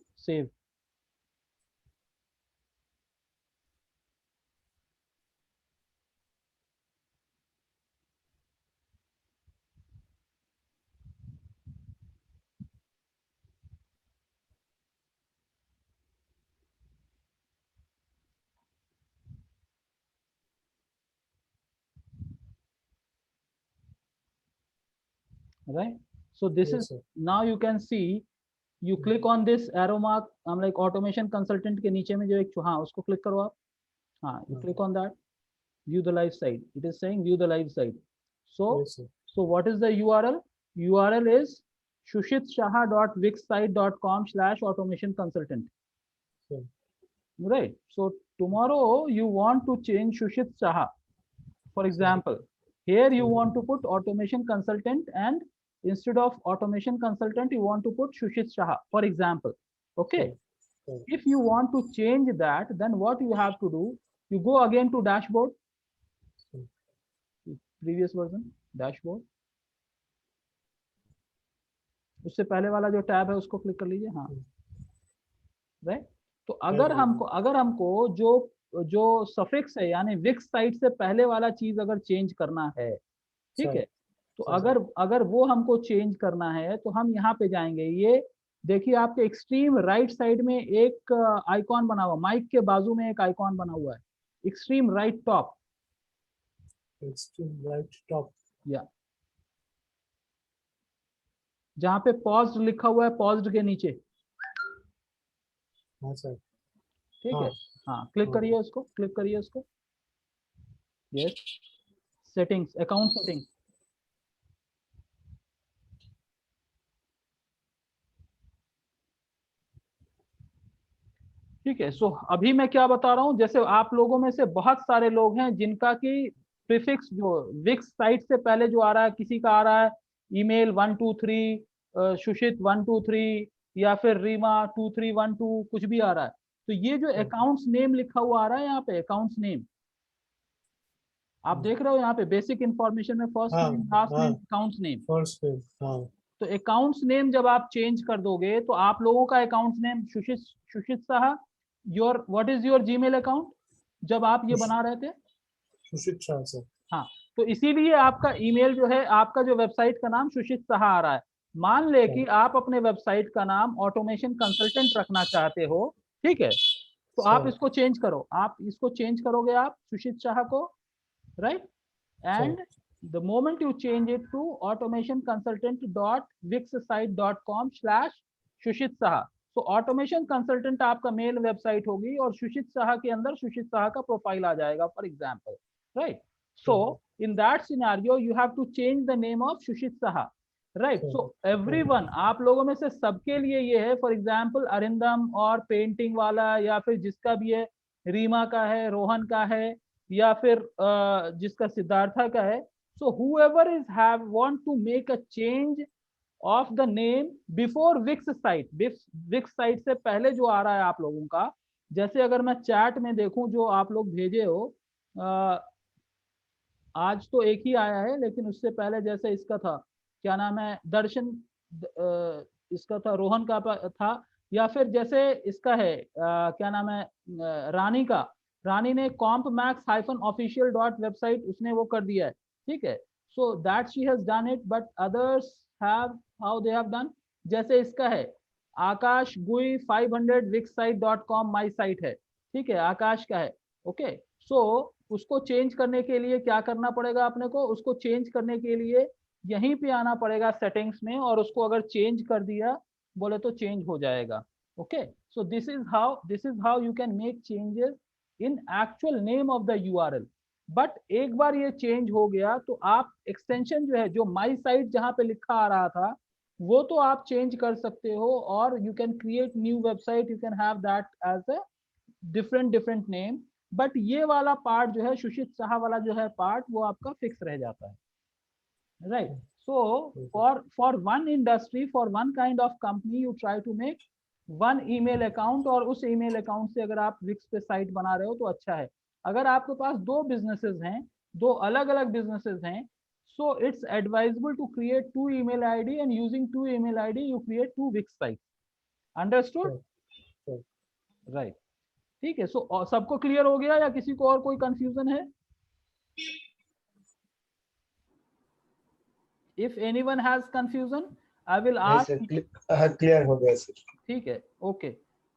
Right. So this Yes, is, sir. now you can see, you click on this arrow mark, I'm like automation consultant के नीचे में जो एक, हाँ उसको click करो आप, हाँ, you click on that, view the live site. It is saying view the live site. So Yes, sir. so what is the URL? URL is shushitshaha.wixsite.com/automation consultant. Sure. Right. So tomorrow you want to change Shushit Shaha. For example, here you want to put automation consultant, and instead of automation consultant, you want to put Shushit Shaha, for example. Okay. Sure. If you want to change that, then what you have to do, you go again to dashboard, previous version, dashboard. उससे पहले वाला जो tab है उसको click कर लीजिए, हाँ, right. तो अगर हमको जो सफिक्स है, यानी विक्स साइट से पहले वाला चीज अगर चेंज करना है, ठीक है, तो अगर वो हमको चेंज करना है, तो हम यहाँ पे जाएंगे. ये देखिए आपके एक्सट्रीम राइट साइड में एक आइकॉन बना हुआ, माइक के बाजू में एक आइकॉन बना हुआ है, extreme right top. Extreme right top. या जहाँ पे पॉज्ड लिखा हुआ है, पॉज्ड के नीचे, हाँ सर. ठीक है, हाँ, क्लिक करिए उसको, क्लिक करिए उसको. Yes, settings, account setting. ठीक है. सो अभी मैं क्या बता रहा हूँ, जैसे आप लोगों में से बहुत सारे लोग हैं जिनका कि प्रीफिक्स जो विक्स साइट से पहले जो आ रहा है, किसी का आ रहा है ईमेल 123, सुशित 123, या फिर रीमा 2312, कुछ भी आ रहा है. तो ये जो अकाउंट्स नेम लिखा हुआ आ रहा है यहाँ पे, अकाउंट्स नेम आप देख रहे हो यहाँ पे, बेसिक इंफॉर्मेशन में first name, last name, accounts name. First name. हाँ. तो अकाउंट्स नेम जब आप चेंज कर दोगे, तो आप लोगों का accounts name Sushit Saha, your what is your Gmail account जब आप ये बना रहे थे? सुशित शाह सर. हाँ, तो इसीलिए आपका ईमेल जो है, आपका जो वेबसाइट का नाम सुशित साहा आ रहा है. मान ले कि आप अपने वेबसाइट का नाम ऑटोमेशन कंसल्टेंट रखना चाहते हो, ठीक है, तो आप इसको चेंज करो, आप इसको चेंज करोगे आप सुशित शाह को, right, and the moment you change it to automationconsultant.wixsite.com/Shushit Saha. So automation consultant आपका मेल वेबसाइट होगी, और सुशित साहा के अंदर सुशित साहा का प्रोफाइल आ जाएगा, for example, right. So in that scenario you have to change the name of Shushit Saha, right. So everyone, आप लोगों में से सबके लिए ये है, फॉर एग्जाम्पल अरिंदम और पेंटिंग वाला, या फिर जिसका भी है, रीमा का है, रोहन का है, या फिर जिसका सिद्धार्था का है. So whoever want to make a change of the name before Wix site, Wix site से पहले जो आ रहा है आप लोगों का, जैसे अगर मैं चैट में देखूं जो आप लोग भेजे हो, आज तो एक ही आया है, लेकिन उससे पहले जैसे इसका था, क्या नाम है, दर्शन, इसका था, रोहन का था, या फिर जैसे इसका है, क्या नाम है, रानी का, रानी ने compmax-official.website उसने वो कर दिया है, ठीक है. So that she has done it, but others have, how they have done, जैसे इसका है आकाश गुई 500 wixsite.com माई साइट है, ठीक है, आकाश का है। ओके, सो उसको चेंज करने के लिए क्या करना पड़ेगा अपने को, उसको चेंज करने के लिए यहीं पे आना पड़ेगा सेटिंग्स में, और उसको अगर चेंज कर दिया बोले तो चेंज हो जाएगा। Okay, so this is how you can make changes in actual name of the URL. But एक बार ये चेंज हो गया तो आप एक्सटेंशन जो है, जो माई साइट जहाँ पे लिखा आ रहा था वो तो आप चेंज कर सकते हो, और you can create new website, you can have that as a different name. But ये वाला पार्ट जो है, सुशीत शाह वाला जो है पार्ट, वो आपका फिक्स रह जाता है, right. So for one industry, for one kind of company, you try to make one email account, और उस ईमेल अकाउंट से अगर आप विक्स पे साइट बना रहे हो तो अच्छा है। अगर आपके पास दो बिजनेसेस हैं, दो अलग अलग बिजनेसेस हैं, so it's advisable to create two email id, and using two email id you create two wix sites. Understood? Sure. Right. ठीक है, सो सबको क्लियर हो गया या किसी को और कोई कंफ्यूजन है? If anyone has confusion, I will ask. Clear हो गया सर। ठीक है, ओके,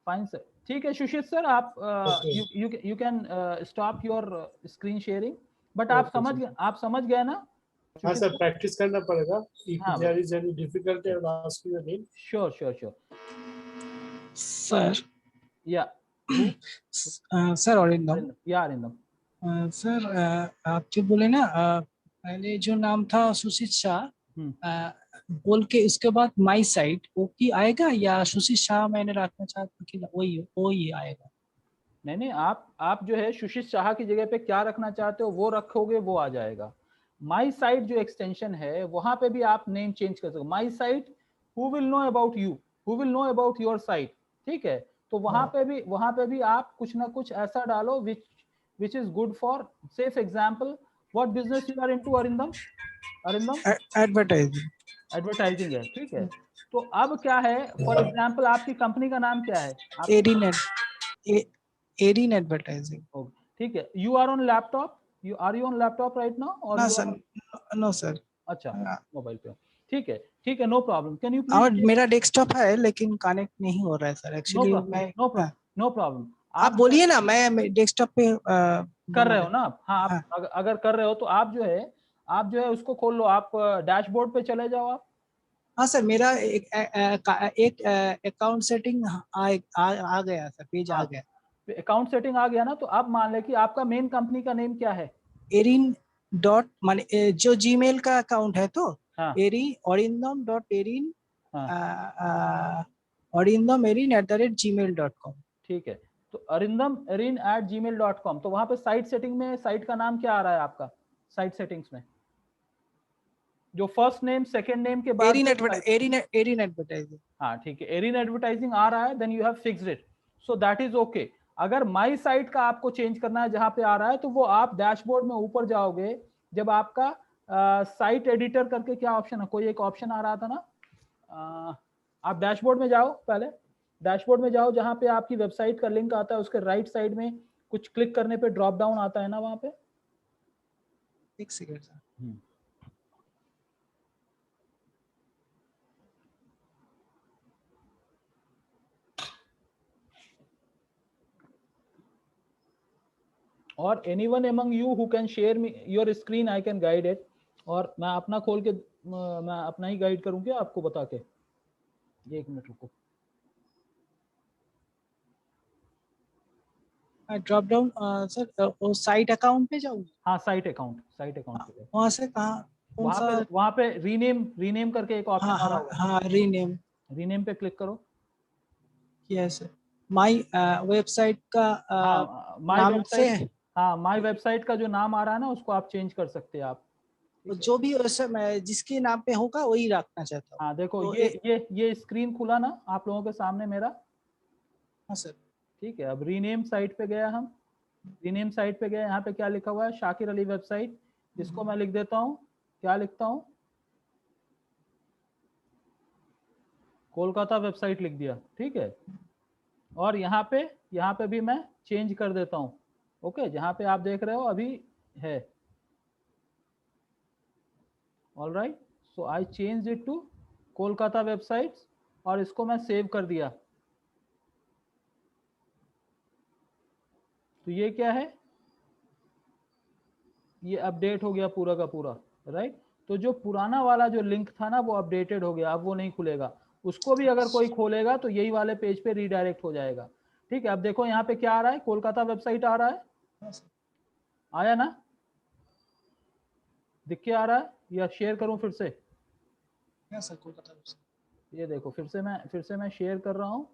फाइन सर। ठीक है सुशीत सर, आप you can stop your screen sharing. But आप समझ गए ना? हाँ सर, प्रैक्टिस करना पड़ेगा। If हाँ, there is any difficulty, I will ask you again. Sure sir. या सर अरिंदम, या अरिंदम सर आप जो बोले ना पहले जो नाम था सुशीत शाह बोल के उसके बाद माई साइट, वो की आएगा या सुशीत शाह मैंने रखना चाहता कि वही आएगा? नहीं, आप जो है सुशीत शाह की जगह पे क्या रखना चाहते हो वो रखोगे, वो आ जाएगा। माई साइट जो एक्सटेंशन है वहां पे भी आप नेम चेंज कर सकते हो। My site, who will know about you, who will know about your site, ठीक है। तो वहां पे भी आप कुछ ना कुछ ऐसा डालो which is good for, say for example, what business you are into Arindam? Advertising है, ठीक है। तो अब क्या है, फॉर एग्जाम्पल आपकी कंपनी का नाम क्या है? Erin advertising. ठीक है, you are on laptop, you on laptop right now और नो सर। अच्छा, मोबाइल पे, ठीक है, नो प्रॉब्लम। कैन यू और मेरा डेस्कटॉप है लेकिन कनेक्ट नहीं हो रहा है सर एक्चुअली। नो प्रॉब्लम, आप बोलिए ना, मैं डेस्कटॉप पे कर रहे हो ना? हाँ, आप अगर कर रहे हो तो आप जो है उसको खोल लो, आप डैशबोर्ड पे चले जाओ आप। हाँ सर, मेरा एक अकाउंट सेटिंग आ गया सर, पेज आ गया। अकाउंट सेटिंग आ गया ना, तो अब मान ले कि आपका मेन कंपनी का नेम क्या है? एरिन डॉट माने जो जीमेल का अकाउंट है, तो हाँ, अरिंदम डॉट एरिन arindamerin@gmail.com। ठीक है, तो arindamerin@gmail.com। तो वहां पे साइट सेटिंग में साइट का नाम क्या आ रहा है आपका? साइट सेटिंग्स में जो फर्स्ट नेम सेकंड नेम के बाद एरिन एडवर्टाइजिंग। हाँ, ठीक है, एरिन एडवर्टाइजिंग आ रहा है, then you have fixed it, so that is okay. अगर माई साइट का आपको चेंज करना है जहां पे आ रहा है, तो वो आप डैशबोर्ड में ऊपर जाओगे, जब आपका साइट एडिटर करके क्या ऑप्शन है, कोई एक ऑप्शन आ रहा था ना, आप डैशबोर्ड में जाओ, पहले डैशबोर्ड में जाओ, जहां पे आपकी वेबसाइट का लिंक आता है उसके राइट साइड में कुछ क्लिक करने पे ड्रॉप डाउन आता है ना वहां पे। एक सेकंड सर। और anyone among you who can share me your screen, I can guide it। और मैं अपना खोल के मैं अपना ही गाइड करूँ क्या आपको बता के? एक मिनट रुको। ड्रॉप डाउन सर, वो साइट अकाउंट पे जाऊँ? हाँ, साइट अकाउंट पे वहाँ से कहाँ? वहाँ पे रीनेम करके एक ऑप्शन आ रहा होगा। हाँ, रीनेम पे क्लिक करो। यस सर, माई वेबसाइट का नाम से, हाँ, माई वेबसाइट का जो नाम आ रहा है ना, उसको आप चेंज कर सकते हैं आप। जो भी सर जिसके नाम पे होगा वही रखना चाहता हूँ। हाँ, देखो तो ये स्क्रीन खुला ना आप लोगों के सामने मेरा। हाँ सर, ठीक है, अब रीनेम साइट पे गया, हम रीनेम साइट पे गए, यहाँ पे क्या लिखा हुआ है? शाकिर अली वेबसाइट। इसको मैं लिख देता हूँ, क्या लिखता हूँ? कोलकाता वेबसाइट लिख दिया, ठीक है। और यहाँ पे भी मैं चेंज कर देता हूँ। ओके, जहाँ पे आप देख रहे हो अभी है। All right, so I change it to Kolkata websites और इसको मैं सेव कर दिया, तो ये क्या है, ये अपडेट हो गया पूरा का पूरा, राइट। तो जो पुराना वाला जो लिंक था ना वो अपडेटेड हो गया, अब वो नहीं खुलेगा। उसको भी अगर कोई खोलेगा तो यही वाले पेज पे रीडायरेक्ट हो जाएगा, ठीक है। अब देखो यहाँ पे क्या आ रहा है, कोलकाता वेबसाइट आ रहा है, आया ना, दिख के आ रहा है, या शेयर करूं फिर से? सर कोलकाता ये देखो फिर से मैं शेयर कर रहा हूँ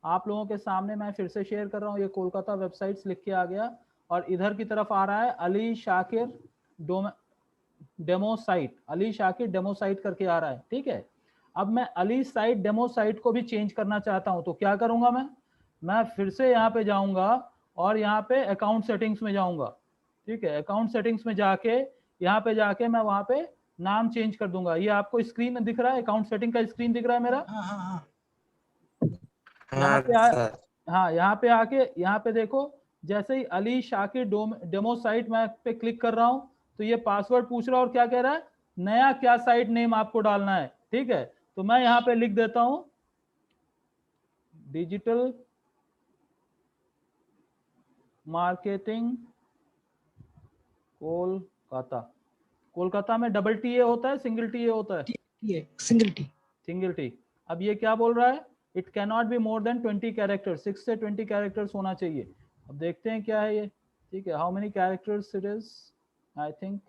आप लोगों के सामने, मैं फिर से शेयर कर रहा हूँ। ये कोलकाता वेबसाइट्स लिख के आ गया और इधर की तरफ आ रहा है Ali Shakir demo site, Ali Shakir demo site करके आ रहा है, ठीक है। अब मैं अली साइट डेमो साइट को भी चेंज करना चाहता हूँ, तो क्या करूंगा मैं फिर से यहाँ पे जाऊंगा और यहाँ पे अकाउंट सेटिंग्स में जाऊंगा, ठीक है। अकाउंट सेटिंग्स में जाके यहाँ पे जाके मैं वहाँ पे नाम चेंज कर दूंगा। ये आपको स्क्रीन में दिख रहा है, अकाउंट सेटिंग का स्क्रीन दिख रहा है मेरा? यहाँ पे हाँ, यहाँ पे आके यहाँ पे देखो, जैसे ही अली शाकिर डेमो साइट मैं पे क्लिक कर रहा हूँ तो ये पासवर्ड पूछ रहा है और क्या कह रहा है, नया क्या साइट नेम आपको डालना है, ठीक है। तो मैं यहाँ पे लिख देता हूँ डिजिटल मार्केटिंग कोलकाता। कोलकाता में डबल टी ए होता है, सिंगल टी ए होता है? Single T. अब ये क्या बोल रहा है, it can not be more than 20 character, 6 से 20 कैरेक्टर्स होना चाहिए। अब देखते हैं क्या है ये, ठीक है। How many characters it is, I think,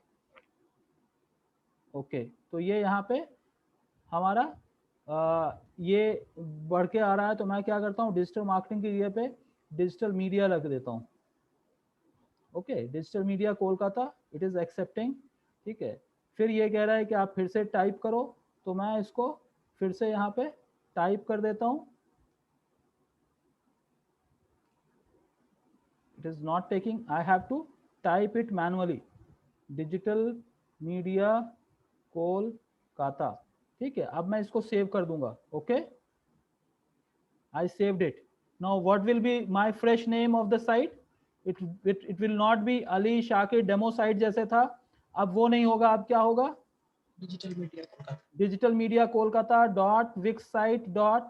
okay. तो ये यहाँ पे हमारा ये बढ़ के आ रहा है, तो मैं क्या करता हूँ, डिजिटल मार्केटिंग की जगह पे डिजिटल मीडिया रख देता हूँ, okay. Digital media Kolkata, it is accepting, ठीक है। फिर ये कह रहा है कि आप फिर से टाइप करो, तो मैं इसको फिर से यहाँ पे टाइप कर देता हूँ। It is not taking, I have to type it manually, digital media Kolkata, ठीक है। अब मैं इसको सेव कर दूंगा, okay. I saved it. Now what will be my fresh name of the site, it will not be Ali Shakir demo site जैसे था, अब वो नहीं होगा। अब क्या होगा, digital media Kolkata dot Wix site dot,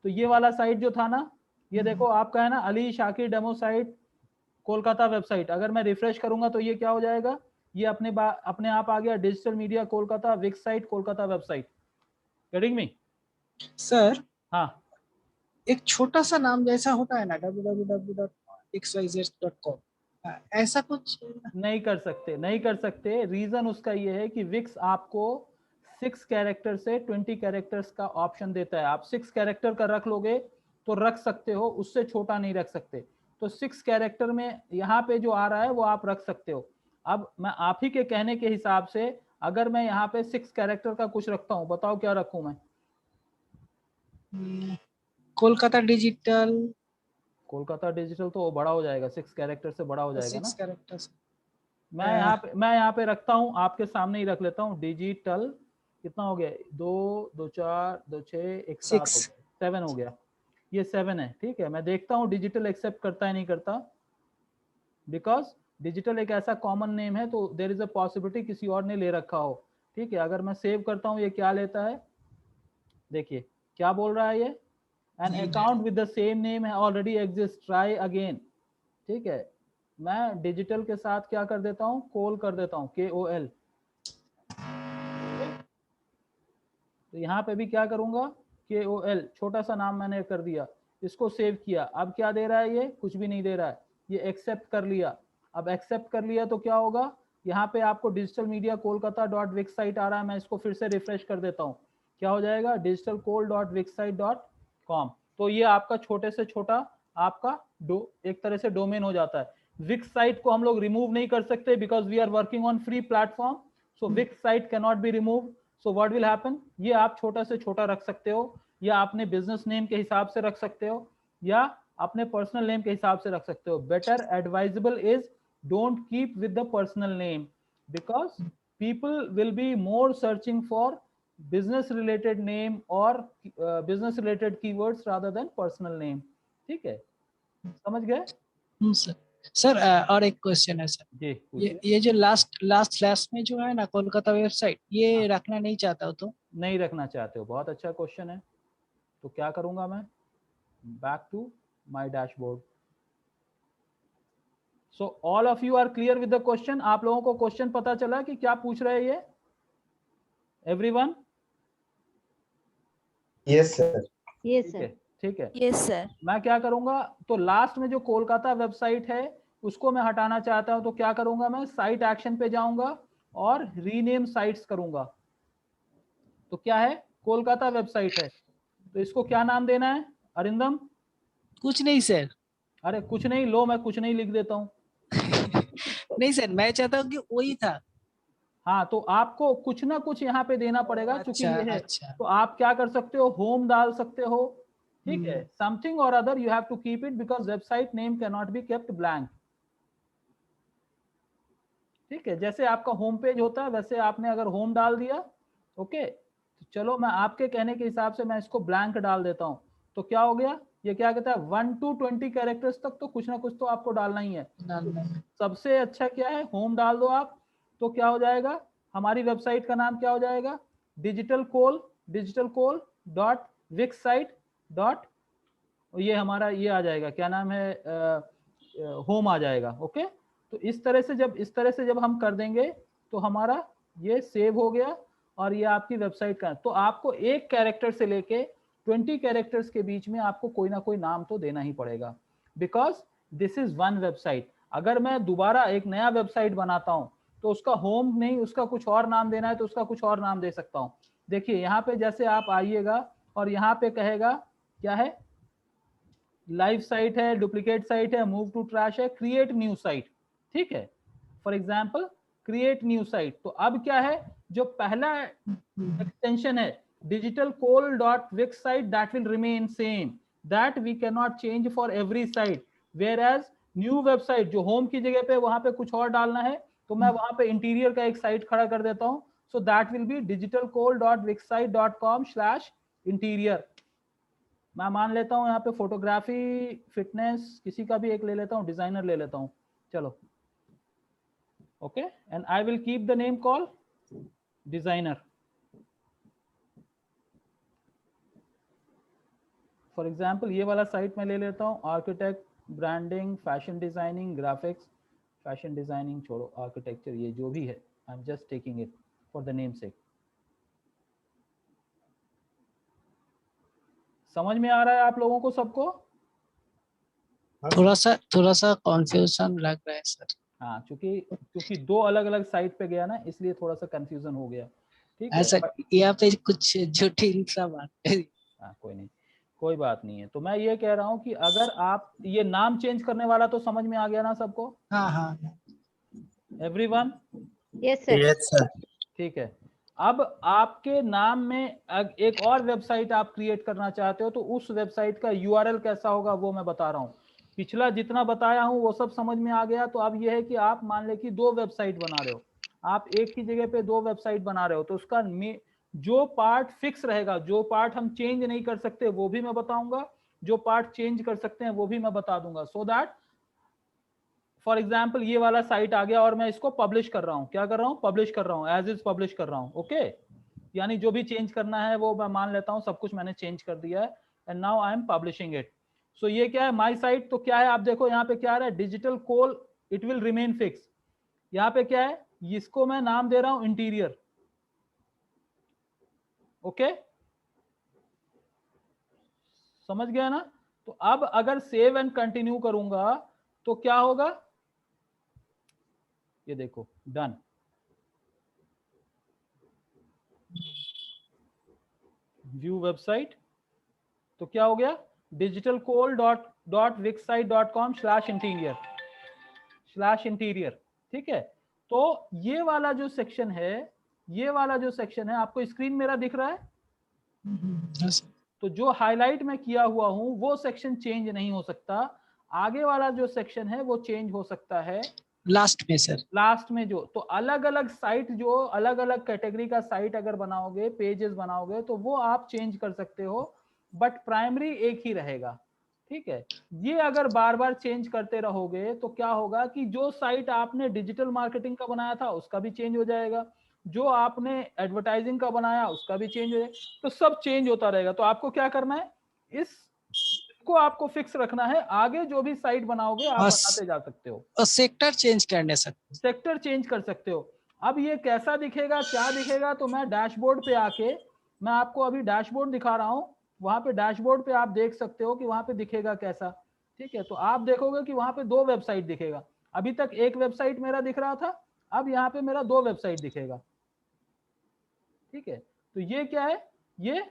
तो ये वाला साइट जो था ना, ये देखो आपका है ना, Ali Shakir demo site Kolkata website. अगर मैं रिफ्रेश करूंगा तो ये क्या हो जाएगा, ये अपने आप आ गया, digital media Kolkata Wix site Kolkata website. Getting me sir? हाँ, एक छोटा सा नाम जैसा होता है ना, www.xyz.com, ऐसा कुछ नहीं कर सकते। रीजन उसका ये है कि विक्स आपको 6 कैरेक्टर से 20 कैरेक्टर्स का ऑप्शन देता है। आप 6 कैरेक्टर का रख लोगे तो रख सकते हो, उससे छोटा नहीं रख सकते। तो 6 कैरेक्टर में यहाँ पे जो आ रहा है वो आप रख सकते हो। अब मैं आप ही के कहने के हिसाब से अगर मैं यहाँ पे 6 कैरेक्टर का कुछ रखता हूँ, बताओ क्या रखूं मैं? कोलकाता डिजिटल। कोलकाता डिजिटल तो बड़ा हो जाएगा, 6 कैरेक्टर से बड़ा हो जाएगा ना। 6 कैरेक्टर्स। मैं यहाँ पे रखता हूँ, आपके सामने ही रख लेता हूँ, डिजिटल, कितना हो गया, 2 2 4 2 6 1 7 7 हो गया, ये 7 है, ठीक है। मैं देखता हूँ डिजिटल एक्सेप्ट करता है नहीं करता, बिकॉज डिजिटल एक ऐसा कॉमन नेम है, तो देयर इज अ पॉसिबिलिटी किसी और ने ले रखा हो, ठीक है। अगर मैं सेव करता हूँ, ये क्या लेता है, देखिए क्या बोल रहा है ये, an account with the same name already exist, try again, ठीक है। मैं डिजिटल के साथ क्या कर देता हूँ, कोल कर देता हूँ, KOL। तो यहाँ पे भी क्या करूंगा, KOL, छोटा सा नाम मैंने कर दिया, इसको सेव किया। अब क्या दे रहा है, ये कुछ भी नहीं दे रहा है, ये एक्सेप्ट कर लिया। अब एक्सेप्ट कर लिया तो क्या होगा, यहाँ पे आपको digital media Kolkata dot Wix site आ रहा है। मैं इसको फिर से रिफ्रेश कर देता हूँ, क्या हो जाएगा, digital Kol dot Wix site dot com. तो ये आपका छोटे से छोटा आपका एक तरह से डोमेन हो जाता है। विक्स साइट को हम लोग रिमूव नहीं कर सकते because we are working on free platform, so Wix site can not be remove. So what will happen, ये आप छोटा से छोटा रख सकते हो, या अपने बिजनेस नेम के हिसाब से रख सकते हो, या अपने पर्सनल नेम के हिसाब से रख सकते हो। Better advisable is don't keep with the personal name, because people will be more searching for business related name or business related keywords rather than personal name, ठीक है, समझ गए? सर और एक क्वेश्चन है सर, जी ये जो लास्ट में जो है ना कोलकाता वेबसाइट, ये रखना नहीं चाहता हो तो? नहीं रखना चाहते हो, बहुत अच्छा क्वेश्चन है। तो क्या करूंगा मैं, back to my dashboard. So all of you are clear with the question? आप लोगों को क्वेश्चन पता चला कि क्या पूछ रहे हैं ये? एवरीवन? Yes sir. यस ठीक है, सर। ठीक है। Yes sir. मैं क्या करूंगा, तो लास्ट में जो कोलकाता वेबसाइट है उसको मैं हटाना चाहता हूं, तो क्या करूंगा मैं, साइट एक्शन पे जाऊंगा और रीनेम साइट्स करूंगा। तो क्या है, कोलकाता वेबसाइट है, तो इसको क्या नाम देना है अरिंदम? कुछ नहीं सर। अरे कुछ नहीं, लो मैं कुछ नहीं लिख देता हूँ। नहीं सर, मैं चाहता हूँ कि वही था। हाँ, तो आपको कुछ ना कुछ यहाँ पे देना पड़ेगा, क्योंकि अच्छा, ये है। अच्छा। तो आप क्या कर सकते हो, होम डाल सकते हो, ठीक है, हम्म। Something or other you have to keep it, because website name can not be kept blank. ठीक है, जैसे आपका होम पेज होता है वैसे आपने अगर होम डाल दिया, ओके, तो चलो मैं आपके कहने के हिसाब से मैं इसको ब्लैंक डाल देता हूँ। तो क्या हो गया, ये क्या कहता है, 1 to 20 कैरेक्टर्स तक तो कुछ ना कुछ तो आपको डालना ही है। सबसे अच्छा क्या है, होम डाल दो आप, तो क्या हो जाएगा, हमारी वेबसाइट का नाम क्या हो जाएगा, digital coal dot Wix site dot, ये हमारा ये आ जाएगा, क्या नाम है, होम आ जाएगा। ओके, तो इस तरह से जब हम कर देंगे तो हमारा ये सेव हो गया और ये आपकी वेबसाइट का। तो आपको एक कैरेक्टर से लेके 20 कैरेक्टर्स के बीच में आपको कोई ना कोई नाम तो देना ही पड़ेगा, because this is one website. अगर मैं दोबारा एक नया वेबसाइट बनाता हूं तो उसका होम नहीं, उसका कुछ और नाम देना है तो उसका कुछ और नाम दे सकता हूं। देखिए यहाँ पे जैसे आप आइएगा और यहाँ पे कहेगा क्या है, लाइव साइट है, डुप्लीकेट साइट है, मूव टू ट्रैश है, क्रिएट न्यू साइट। ठीक है, for example create new site. तो अब क्या है, जो पहला एक्सटेंशन है digital coal dot wix site, that will remain same, that we cannot change for every site, whereas new website जो home की जगह पे वहां पे कुछ और डालना है तो मैं वहां पे इंटीरियर का एक साइट खड़ा कर देता हूं। so that will be digitalcoal.wixsite.com/interior। मैं मान लेता हूँ यहाँ पे फोटोग्राफी, फिटनेस, किसी का भी एक ले लेता हूँ, डिजाइनर ले लेता हूँ, चलो, okay, and I will keep the name call designer. For example ये वाला साइट मैं ले लेता हूँ, architect, branding, fashion designing, graphics, fashion designing छोड़ो, आर्किटेक्चर, ये जो भी है I am just taking it for the name सेक। समझ में आ रहा है आप लोगों को सबको? थोड़ा सा कंफ्यूजन लग रहा है सर। हाँ, क्योंकि दो अलग अलग साइट पे गया ना, इसलिए थोड़ा सा कंफ्यूजन हो गया। ठीक है, ऐसा यहाँ पे कुछ जटिल सा बात है। हाँ, कोई बात नहीं है। तो मैं ये कह रहा हूँ कि अगर आप ये नाम चेंज करने वाला तो समझ में आ गया ना सबको? हाँ हाँ। Everyone? Yes sir. Yes sir. ठीक है, अब आपके नाम में एक और वेबसाइट आप क्रिएट करना चाहते हो तो उस वेबसाइट का यूआरएल कैसा होगा वो मैं बता रहा हूँ। पिछला जितना बताया हूँ वो सब समझ में आ गया। तो अब ये है कि आप मान ले कि 2 वेबसाइट बना रहे हो, आप एक ही जगह पे 2 वेबसाइट बना रहे हो, तो उसका जो पार्ट फिक्स रहेगा, जो पार्ट हम चेंज नहीं कर सकते वो भी मैं बताऊंगा, जो पार्ट चेंज कर सकते हैं वो भी मैं बता दूंगा। सो दैट फॉर एग्जाम्पल ये वाला साइट आ गया और मैं इसको पब्लिश कर रहा हूँ, क्या कर रहा हूँ, पब्लिश कर रहा हूँ, एज इज पब्लिश कर रहा हूँ। ओके, यानी जो भी चेंज करना है वो मैं मान लेता हूँ सब कुछ मैंने चेंज कर दिया है, and now I am publishing it. So ये क्या है, माई साइट। तो क्या है, आप देखो यहाँ पे क्या आ रहा है, digital coal, it will remain fix. यहाँ पे क्या है, इसको मैं नाम दे रहा हूँ इंटीरियर। ओके, समझ गया ना? तो अब अगर सेव एंड कंटिन्यू करूंगा तो क्या होगा, ये देखो, डन। व्यू वेबसाइट, तो क्या हो गया, digitalcoal.wixsite.com/interior। ठीक है, तो ये वाला जो सेक्शन है, आपको स्क्रीन मेरा दिख रहा है? तो जो हाईलाइट मैं किया हुआ हूं वो सेक्शन चेंज नहीं हो सकता, आगे वाला जो सेक्शन है वो चेंज हो सकता है लास्ट में सर। लास्ट में जो, तो अलग अलग साइट, जो अलग अलग कैटेगरी का साइट अगर बनाओगे, पेजेस बनाओगे, तो वो आप चेंज कर सकते हो, बट प्राइमरी एक ही रहेगा। ठीक है, ये अगर बार बार चेंज करते रहोगे तो क्या होगा कि जो साइट आपने डिजिटल मार्केटिंग का बनाया था उसका भी चेंज हो जाएगा, जो आपने एडवर्टाइजिंग का बनाया उसका भी चेंज हो जाएगा, तो सब चेंज होता रहेगा। तो आपको क्या करना है, इसको आपको फिक्स रखना है, आगे जो भी साइट बनाओगे आप बनाते जा सकते हो। और सेक्टर चेंज करने सकते, सेक्टर चेंज कर सकते हो। अब ये कैसा दिखेगा, क्या दिखेगा, तो मैं डैशबोर्ड पे आके मैं आपको अभी डैशबोर्ड दिखा रहा हूँ। वहां पे डैशबोर्ड पे आप देख सकते हो कि वहां पे दिखेगा कैसा। ठीक है, तो आप देखोगे कि वहां पे 2 वेबसाइट दिखेगा। अभी तक एक वेबसाइट मेरा दिख रहा था, अब यहाँ पे मेरा 2 वेबसाइट दिखेगा। ठीक है, तो ये क्या है, ये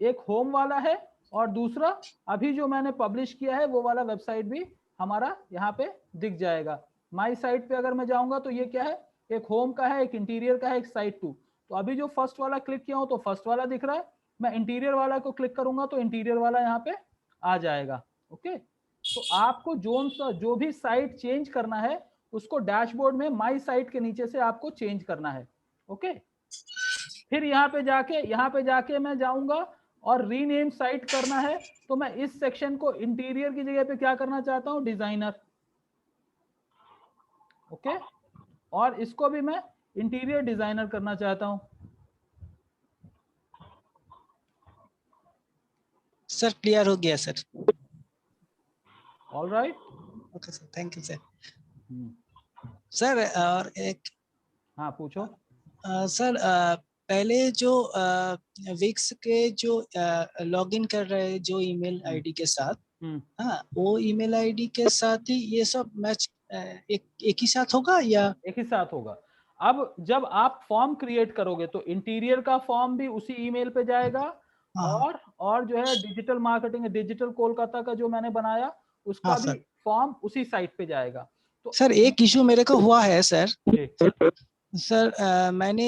एक होम वाला है और दूसरा अभी जो मैंने पब्लिश किया है वो वाला वेबसाइट भी हमारा यहाँ पे दिख जाएगा। माई साइट पे अगर मैं जाऊंगा तो ये क्या है, एक होम का है, एक इंटीरियर का है, एक साइट 2। तो अभी जो फर्स्ट वाला क्लिक किया हूं तो फर्स्ट वाला दिख रहा है, मैं इंटीरियर वाला को क्लिक करूंगा तो इंटीरियर वाला यहाँ पे आ जाएगा। ओके, तो आपको जो भी साइट चेंज करना है उसको डैशबोर्ड में माई साइट के नीचे से आपको चेंज करना है। ओके, फिर यहाँ पे जाके मैं जाऊंगा और रीनेम साइट करना है, तो मैं इस सेक्शन को इंटीरियर की जगह पे क्या करना चाहता हूँ, डिजाइनर। ओके, और इसको भी मैं इंटीरियर डिजाइनर करना चाहता हूँ। सर क्लियर हो गया sir. All right, okay sir, thank you sir. Sir और एक, हाँ पूछो। सर पहले जो विक्स के जो लॉगिन कर रहे हैं जो ईमेल आईडी के साथ, हाँ वो ईमेल आईडी के साथ ही ये सब मैच एक ही साथ होगा या? एक ही साथ होगा। अब जब आप फॉर्म क्रिएट करोगे तो इंटीरियर का फॉर्म भी उसी ईमेल पे जाएगा, और जो है डिजिटल मार्केटिंग, डिजिटल कोलकाता का जो मैंने बनाया उसका भी फॉर्म उसी साइट पे जाएगा। तो सर एक इशू मेरे को हुआ है सर। सर मैंने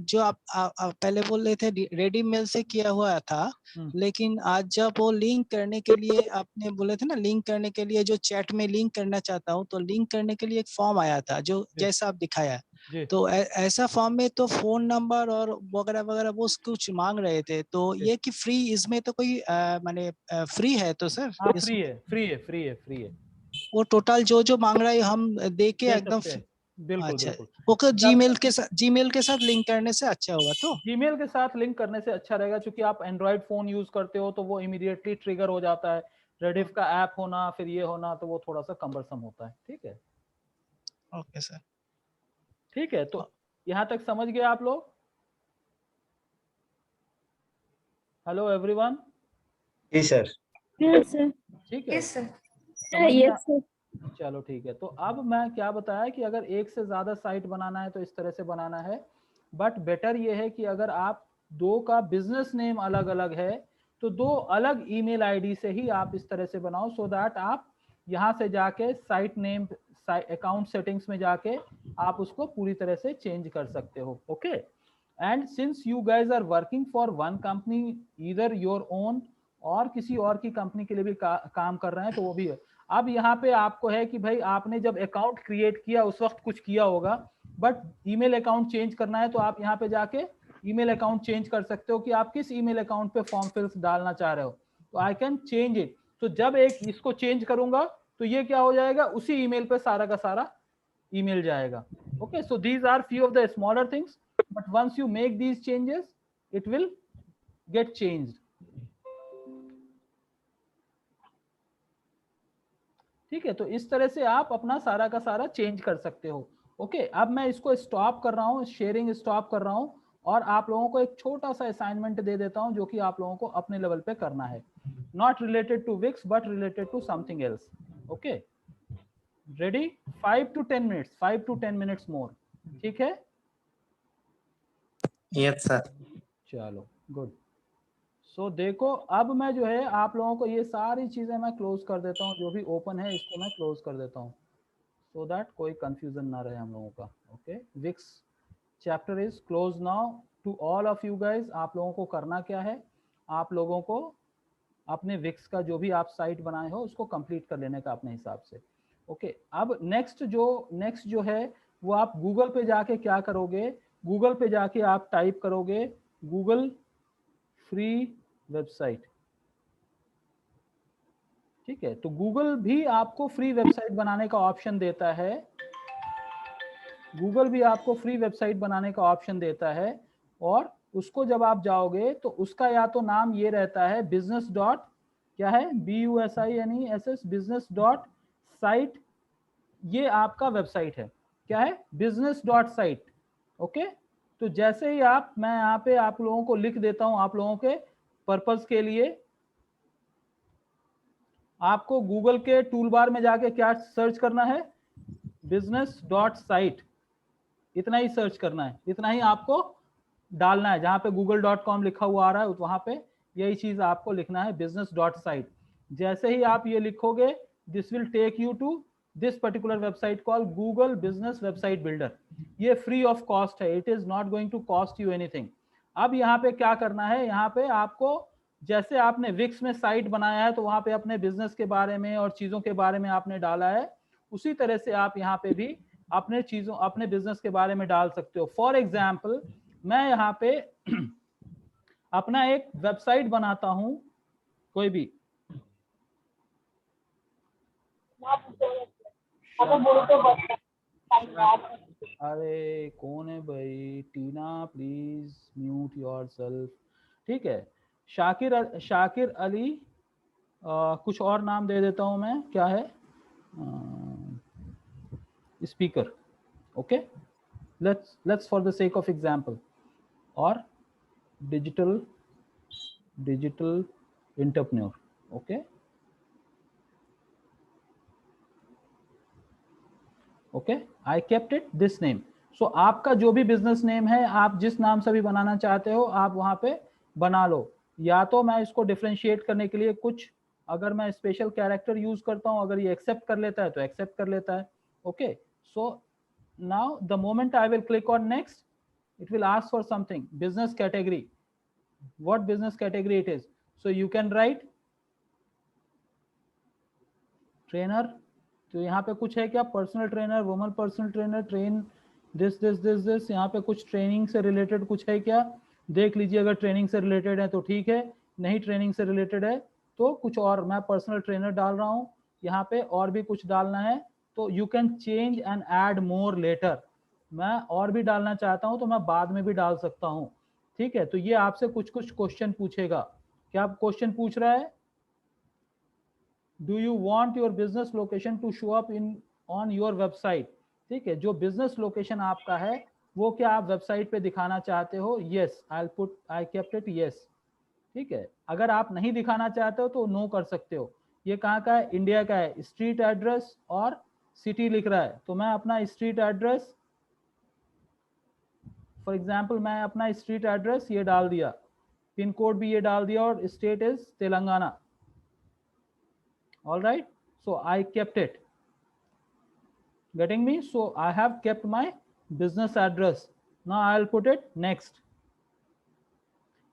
जो आप पहले बोल रहे थे रेडी मेल से किया हुआ था, लेकिन आज जब वो लिंक करने के लिए आपने बोले थे ना, लिंक करने के लिए जो चैट में लिंक करना चाहता हूँ, तो लिंक करने के लिए एक फॉर्म आया था जो जैसा आप दिखाया, तो ऐसा फॉर्म में तो फोन नंबर और वगैरह वगैरह वो कुछ मांग रहे थे, तो ये कि फ्री, इसमें तो कोई माने फ्री है तो सर? हाँ फ्री है। वो टोटल जो मांग रहा है हम दे के एकदम। बिल्कुल अच्छा, बिल्कुल। ओके, जीमेल के साथ लिंक करने से अच्छा होगा? तो जीमेल के साथ लिंक करने से अच्छा रहेगा, क्योंकि आप एंड्रॉइड फोन यूज करते हो तो वो इमीडिएटली ट्रिगर हो जाता है। रेडिफ का ऐप होना फिर ये होना तो वो थोड़ा सा कम्बरसम होता है। ठीक है, ओके सर। ठीक है, तो यहाँ तक समझ गए आप लोग? Hello everyone. जी सर। Yes sir. ठीक है, यस सर। Yes sir. चलो ठीक है। तो अब मैं क्या बताया कि अगर एक से ज्यादा साइट बनाना है तो इस तरह से बनाना है, बट बेटर ये है कि अगर आप 2 का बिजनेस नेम अलग अलग है तो 2 अलग ईमेल आईडी से ही आप इस तरह से बनाओ, सो दैट आप यहाँ से जाके साइट नेम अकाउंट सेटिंग्स में जाके आप उसको पूरी तरह से चेंज कर सकते हो। Okay, and since you guys are working for one company, either your own or किसी और की कंपनी के लिए भी काम कर रहे हैं तो वो भी है। अब यहाँ पे आपको है कि भाई आपने जब अकाउंट क्रिएट किया उस वक्त कुछ किया होगा, बट ईमेल अकाउंट चेंज करना है तो आप यहाँ पे जाके ईमेल अकाउंट चेंज कर सकते हो कि आप किस ईमेल अकाउंट पे फॉर्म फिल्स डालना चाह रहे हो। तो आई कैन चेंज इट। तो जब एक इसको चेंज करूंगा तो ये क्या हो जाएगा, उसी ईमेल पे सारा का सारा ईमेल जाएगा। Okay, so these are few of the smaller things, but once you make these changes it will get changed. ठीक है, तो इस तरह से आप अपना सारा का सारा चेंज कर सकते हो। ओके, अब मैं इसको स्टॉप कर रहा हूँ, शेयरिंग स्टॉप कर रहा हूँ और आप लोगों को एक छोटा सा असाइनमेंट दे देता हूँ जो कि आप लोगों को अपने लेवल पे करना है, not related to Wix but related to something else. Okay, ready? 5 to 10 minutes, 5 to 10 minutes more. ठीक है? Yes sir. चलो गुड। सो देखो, अब मैं जो है आप लोगों को ये सारी चीजें मैं क्लोज कर देता हूँ, जो भी ओपन है इसको मैं क्लोज कर देता हूँ, सो दैट कोई कंफ्यूजन ना रहे हम लोगों का। Okay, Wix chapter is close now to all of you guys. आप लोगों को करना क्या है, आप लोगों को अपने विक्स का जो भी आप साइट बनाए हो उसको कंप्लीट कर लेने का अपने हिसाब से। ओके, अब नेक्स्ट जो है वो आप गूगल पे जाके क्या करोगे, गूगल पे जाके आप टाइप करोगे गूगल फ्री वेबसाइट। ठीक है, तो गूगल भी आपको फ्री वेबसाइट बनाने का ऑप्शन देता है। गूगल भी आपको फ्री वेबसाइट बनाने का ऑप्शन देता है, और उसको जब आप जाओगे तो उसका या तो नाम ये रहता है बिजनेस डॉट, क्या है, BUSINESS, बिजनेस डॉट साइट, ये आपका वेबसाइट है, क्या है, बिजनेस डॉट साइट। ओके, तो जैसे ही मैं यहाँ पे आप लोगों को लिख देता हूँ, आप लोगों के पर्पस के लिए, आपको गूगल के टूल बार में जाके क्या सर्च करना है, बिजनेस डॉट साइट, इतना ही सर्च करना है, इतना ही आपको डालना है। जहां पे google.com लिखा हुआ आ रहा है वहां पे यही चीज आपको लिखना है, बिजनेस डॉट साइट। जैसे ही आप ये लिखोगे, this will take you to this particular website call Google business website builder. ये फ्री ऑफ कॉस्ट है, it is not going to cost you anything. अब यहाँ पे क्या करना है, यहाँ पे आपको, जैसे आपने विक्स में साइट बनाया है तो वहां पे अपने बिजनेस के बारे में और चीजों के बारे में आपने डाला है, उसी तरह से आप यहाँ पे भी अपने चीजों, अपने बिजनेस के बारे में डाल सकते हो। फॉर एग्जाम्पल, मैं यहाँ पे अपना एक वेबसाइट बनाता हूं, कोई भी, अरे कौन है भाई, टीना प्लीज म्यूट योरसेल्फ, ठीक है, शाकिर अली, कुछ और नाम दे देता हूं मैं, क्या है, speaker, okay, let's for the sake of example, और digital entrepreneur, okay okay, I kept it this name. So आपका जो भी बिजनेस नेम है, आप जिस नाम से भी बनाना चाहते हो, आप वहां पे बना लो। या तो मैं इसको डिफरेंशिएट करने के लिए कुछ, अगर मैं स्पेशल कैरेक्टर यूज करता हूं, अगर ये एक्सेप्ट कर लेता है तो एक्सेप्ट कर लेता है। Okay, so now the moment I will click on next, it will ask for something, business category, what business category it is, so you can write trainer, तो यहाँ पे कुछ है क्या, personal trainer, woman personal trainer, train this, यहाँ पे कुछ training से रिलेटेड कुछ है क्या, देख लीजिए, अगर ट्रेनिंग से रिलेटेड है तो ठीक है, नहीं ट्रेनिंग से रिलेटेड है तो कुछ और, मैं पर्सनल ट्रेनर डाल रहा हूँ, यहाँ पे और भी कुछ डालना है तो you can change and add more later, मैं और भी डालना चाहता हूं तो मैं बाद में भी डाल सकता हूं, ठीक है। तो ये आपसे कुछ क्वेश्चन पूछेगा, क्या क्वेश्चन पूछ रहा है, do you want your business location to show up in on your website, ठीक है, जो बिजनेस लोकेशन आपका है वो क्या आप वेबसाइट पे दिखाना चाहते हो, yes, I kept it yes, ठीक है। अगर आप नहीं दिखाना चाहते हो तो नो कर सकते हो। ये कहाँ का है, इंडिया का है, स्ट्रीट एड्रेस और सिटी लिख रहा है, तो मैं अपना स्ट्रीट एड्रेस, फॉर एग्जाम्पल मैं अपना स्ट्रीट एड्रेस ये डाल दिया, पिन कोड भी ये डाल दिया, और state is Telangana, all right, so I kept it, getting me, so I have kept my business address, now I will put it next,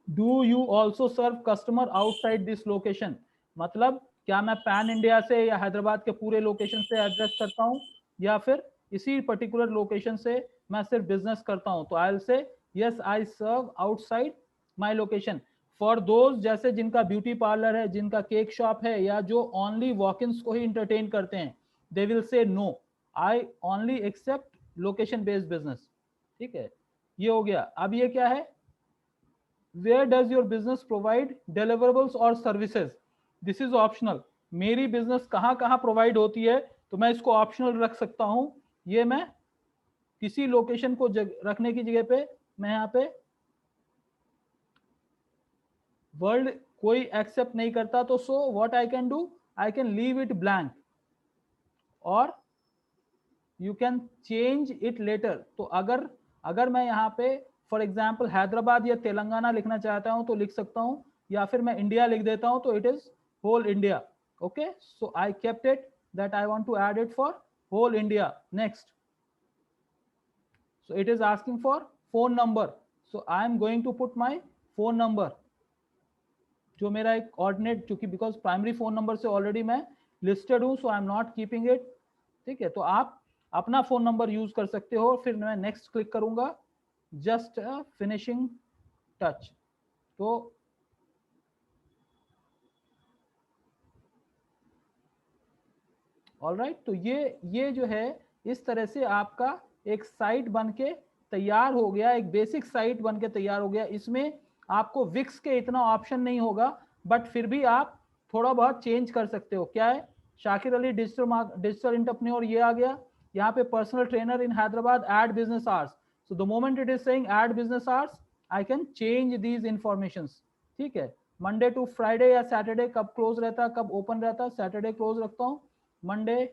do you also serve customer outside this location, मतलब क्या मैं pan India से या हैदराबाद के पूरे location से address करता हूँ, या फिर इसी पर्टिकुलर लोकेशन से मैं सिर्फ बिजनेस करता हूं, तो I will say yes I serve outside my location. For those, जैसे जिनका ब्यूटी पार्लर है, जिनका केक शॉप है, या जो ओनली वॉक-इन्स को ही इंटरटेन करते हैं, they will say no, I only accept location based business, ठीक है, ये हो गया। अब ये क्या है, where does your business provide deliverables और सर्विसेज, दिस इज ऑप्शनल, मेरी बिजनेस कहाँ कहाँ प्रोवाइड होती है तो मैं इसको ऑप्शनल रख सकता हूं, ये मैं किसी लोकेशन को रखने की जगह पे मैं यहाँ पे वर्ल्ड कोई एक्सेप्ट नहीं करता, तो so what I can do, I can leave it blank और you can change it later. तो अगर मैं यहाँ पे फॉर एग्जाम्पल हैदराबाद या तेलंगाना लिखना चाहता हूँ तो लिख सकता हूँ, या फिर मैं इंडिया लिख देता हूँ तो it is whole India, okay, so I kept it that I want to add it for whole India. Next, so it is asking for phone number, so I am going to put my phone number, जो मेरा एक ऑर्डिनेट, क्योंकि because primary phone number से already मैं listed हूं, so I am not keeping it, ठीक है। तो आप अपना फोन नंबर यूज कर सकते हो। फिर मैं नेक्स्ट क्लिक करूंगा, जस्ट फिनिशिंग टच, तो ऑल राइट, तो ये जो है इस तरह से आपका एक साइट बन के तैयार हो गया, एक बेसिक साइट बन के तैयार हो गया। इसमें आपको विक्स के इतना ऑप्शन नहीं होगा, बट फिर भी आप थोड़ा बहुत चेंज कर सकते हो। क्या है, शाकिर अली डिजिटल एंटरप्रेन्योर ये आ गया। यहाँ पे personal trainer in Hyderabad, add business hours. So the moment it is saying add business hours, I can change these informations. ठीक है, मंडे टू फ्राइडे या सैटरडे कब क्लोज रहता है, कब ओपन रहता है, सैटरडे क्लोज रखता हूँ, Monday,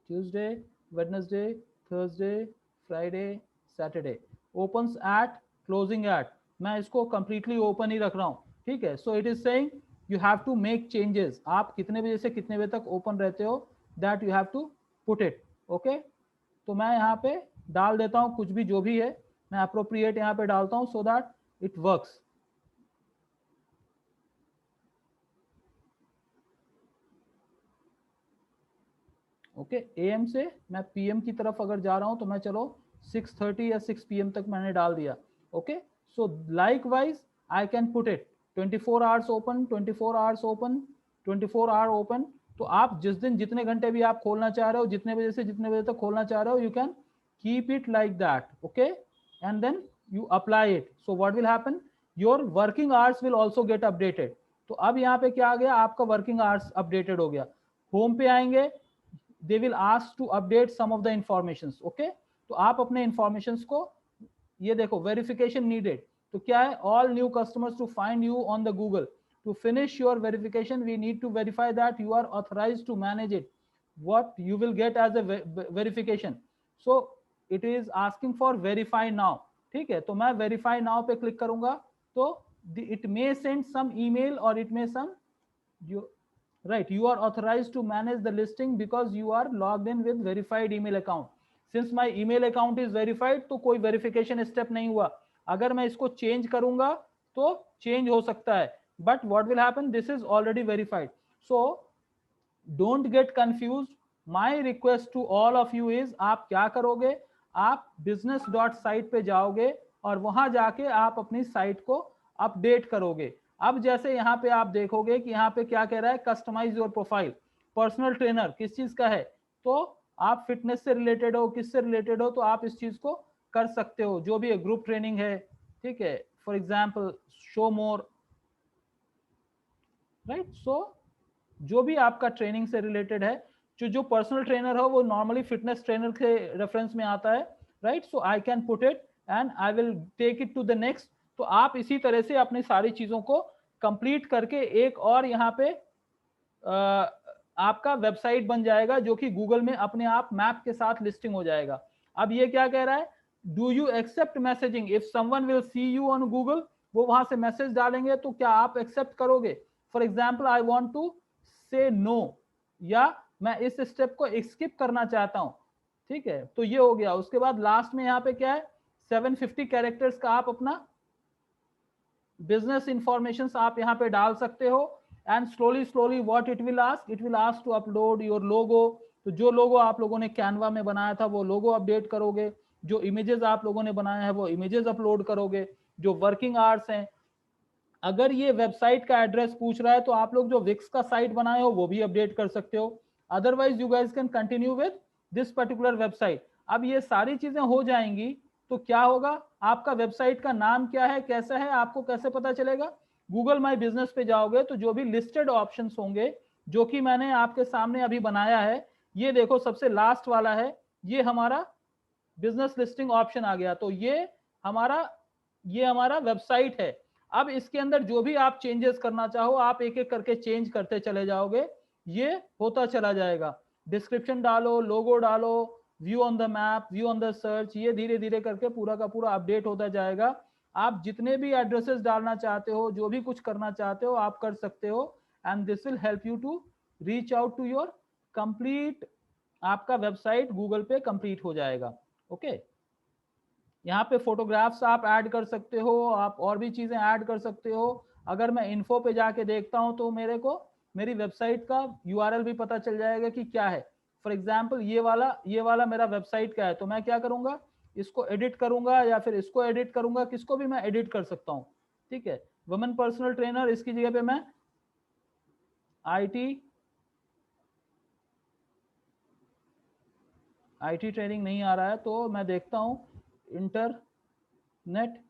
Tuesday, Wednesday, Thursday, Friday, Saturday, opens at, closing at. मैं इसको कंप्लीटली ओपन ही रख रहा हूँ। ठीक है, so it is saying you have to make changes. आप कितने बजे से कितने बजे तक ओपन रहते हो, that you have to put it. Okay, तो मैं यहाँ पे डाल देता हूँ कुछ भी, जो भी है मैं अप्रोप्रिएट यहाँ पे डालता हूँ, so that it works. Okay, am से मैं पीएम की तरफ अगर जा रहा हूं तो मैं चलो 6:30 या 6 PM तक मैंने डाल दिया। Okay, so likewise I can put it 24 hours open, 24 hours open, 24 hour open. तो आप जिस दिन जितने घंटे भी आप खोलना चाह रहे हो, जितने बजे से जितने बजे तक खोलना चाह रहे हो, you can keep it like that. Okay, and then you apply it. So what will happen, your working hours will also get updated. तो अब यहाँ पे क्या आ गया, आपका working hours updated हो गया। होम पे आएंगे, they will ask to update some of the informations. Okay, तो आप अपने informations को, ये देखो verification needed, तो क्या है, all new customers to find you on the Google. To finish your verification, we need to verify that you are authorized to manage it. What you will get as a verification. So it is asking for verify now. ठीक है, तो मैं verify now पे click करूंगा, तो it may send some email और it may some you right, you are authorized to manage the listing because you are logged in with verified email account. Since my email account is verified, तो कोई verification step नहीं हुआ। अगर मैं इसको change करूंगा तो चेंज हो सकता है, but what will happen, this is already verified. So don't get confuse. My request to all of you is, आप क्या करोगे, आप business.site पे जाओगे और वहां जाके आप अपनी साइट को अपडेट करोगे। अब जैसे यहाँ पे आप देखोगे कि यहाँ पे क्या कह रहा है, customize your profile. Personal trainer किस चीज का है, तो आप फिटनेस से रिलेटेड हो, किससे रिलेटेड हो, तो आप इस चीज को कर सकते हो। जो भी है, ग्रुप ट्रेनिंग है, ठीक है, for example show more, right. So जो भी आपका ट्रेनिंग से रिलेटेड है, जो पर्सनल ट्रेनर हो वो नॉर्मली फिटनेस ट्रेनर के रेफरेंस में आता है, right. So I can put it and I will take it to the next. तो आप इसी तरह से अपनी सारी चीजों को कंप्लीट करके एक और यहाँ पे आपका वेबसाइट बन जाएगा, जो कि गूगल में अपने आप मैप के साथ लिस्टिंग हो जाएगा। अब ये क्या कह रहा है, do you accept messaging, if someone will see you on Google, वो वहां से मैसेज डालेंगे तो क्या आप एक्सेप्ट करोगे। For example I want to say no, या मैं इस स्टेप को स्किप करना चाहता हूं, ठीक है, तो ये हो गया। उसके बाद लास्ट में यहाँ पे क्या है, 750 कैरेक्टर्स का आप अपना बिजनेस इंफॉर्मेशन आप यहाँ पे डाल सकते हो। And slowly what it will ask to upload your logo. तो जो लोगो आप लोगों ने कैनवा में बनाया था वो लोगो अपडेट करोगे, जो इमेजेस आप लोगों ने बनाया है वो इमेजेस अपलोड करोगे, जो वर्किंग आवर्स हैं। अगर ये वेबसाइट का एड्रेस पूछ रहा है तो आप लोग जो विक्स का साइट बनाए हो वो भी अपडेट कर सकते हो। Otherwise you guys can continue with this particular website. अब ये सारी चीजें हो जाएंगी तो क्या होगा, आपका वेबसाइट का नाम क्या है, कैसा है, आपको कैसे पता चलेगा। गूगल माई बिजनेस पे जाओगे तो जो भी लिस्टेड ऑप्शंस होंगे, जो कि मैंने आपके सामने अभी बनाया है, ये देखो सबसे लास्ट वाला है, ये हमारा बिजनेस लिस्टिंग ऑप्शन आ गया। तो ये हमारा वेबसाइट है। अब इसके अंदर जो भी आप चेंजेस करना चाहो, आप एक एक करके चेंज करते चले जाओगे, ये होता चला जाएगा। डिस्क्रिप्शन डालो, लोगो डालो, view on the map, view on the search, ये धीरे धीरे करके पूरा का पूरा अपडेट होता जाएगा। आप जितने भी एड्रेसेस डालना चाहते हो, जो भी कुछ करना चाहते हो, आप कर सकते हो। And this will help you to reach out to your complete, आपका वेबसाइट गूगल पे कंप्लीट हो जाएगा। ओके, यहाँ पे फोटोग्राफ्स आप ऐड कर सकते हो, आप और भी चीजें ऐड कर सकते हो। अगर मैं इन्फो पे जाके देखता हूँ तो मेरे को मेरी वेबसाइट का URL भी पता चल जाएगा कि क्या है। फॉर एग्जाम्पल ये वाला मेरा वेबसाइट का है, तो मैं क्या करूंगा, इसको एडिट करूंगा या फिर इसको एडिट करूंगा, किसको भी मैं एडिट कर सकता हूँ, ठीक है। वुमेन पर्सनल ट्रेनर, इसकी जगह पे मैं IT ट्रेनिंग नहीं आ रहा है तो मैं देखता हूँ इंटरनेट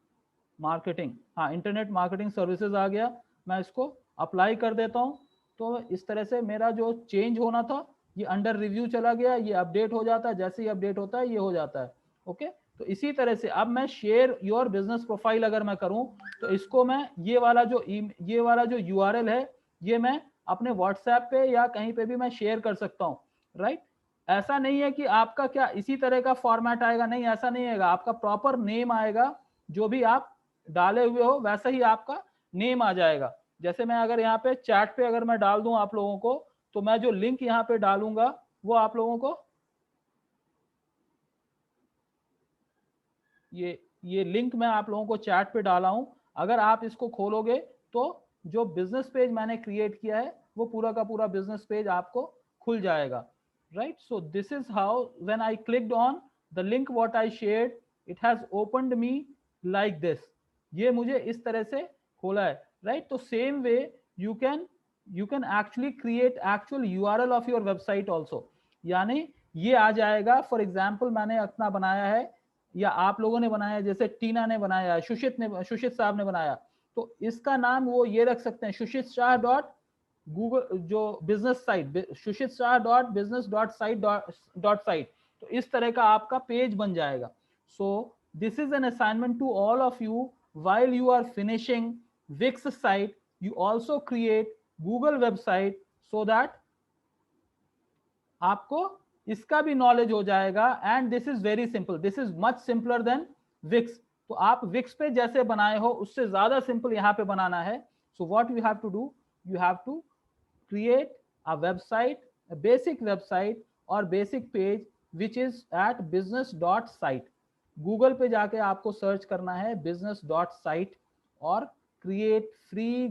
मार्केटिंग, हाँ इंटरनेट मार्केटिंग सर्विसेज आ गया, मैं इसको अप्लाई कर देता हूँ। तो इस तरह से मेरा जो चेंज होना था ये अंडर रिव्यू चला गया, ये अपडेट हो जाता है, जैसे ही अपडेट होता है ये हो जाता है। ओके, तो इसी तरह से अब मैं शेयर योर बिजनेस प्रोफाइल अगर मैं करूं तो इसको मैं ये वाला जो URL है ये मैं अपने व्हाट्सएप पे या कहीं पे भी मैं शेयर कर सकता हूँ, राइट। ऐसा नहीं है कि आपका क्या इसी तरह का फॉर्मेट आएगा, नहीं ऐसा नहीं आएगा, आपका प्रॉपर नेम आएगा, जो भी आप डाले हुए हो वैसा ही आपका नेम आ जाएगा। जैसे मैं अगर यहाँ पे चैट पे अगर मैं डाल दूं आप लोगों को, तो मैं जो लिंक यहाँ पे डालूंगा वो आप लोगों को ये लिंक मैं आप लोगों को चैट पे डाला हूं, अगर आप इसको खोलोगे तो जो बिजनेस पेज मैंने क्रिएट किया है वो पूरा का पूरा बिजनेस पेज आपको खुल जाएगा, right. So this is how when I clicked on the link what I shared, it has opened me like this, ये मुझे इस तरह से खोला है, राइट। तो same way you can actually create actual URL of your website also, यानी ये आ जाएगा। फॉर एग्जाम्पल मैंने अपना बनाया है या आप लोगों ने बनाया, जैसे टीना ने बनाया, सुशित साहब ने बनाया, तो इसका नाम वो ये रख सकते हैं सुशित शाह डॉट गूगल जो business site, Sushit Shah dot business dot site, तो इस तरह का आपका पेज बन जाएगा। So this is an assignment to all of you, while you are finishing Wix site, you also create Google website so that आपको इसका भी नॉलेज हो जाएगा। And this is very simple, this is much simpler than Wix। तो आप Wix पे जैसे बनाए हो उससे ज्यादा सिंपल यहाँ पे बनाना है। So what you have to do, you have to create a website, a basic website or basic page which is at business.site। Google पे जाके आपको सर्च करना है business.site और create free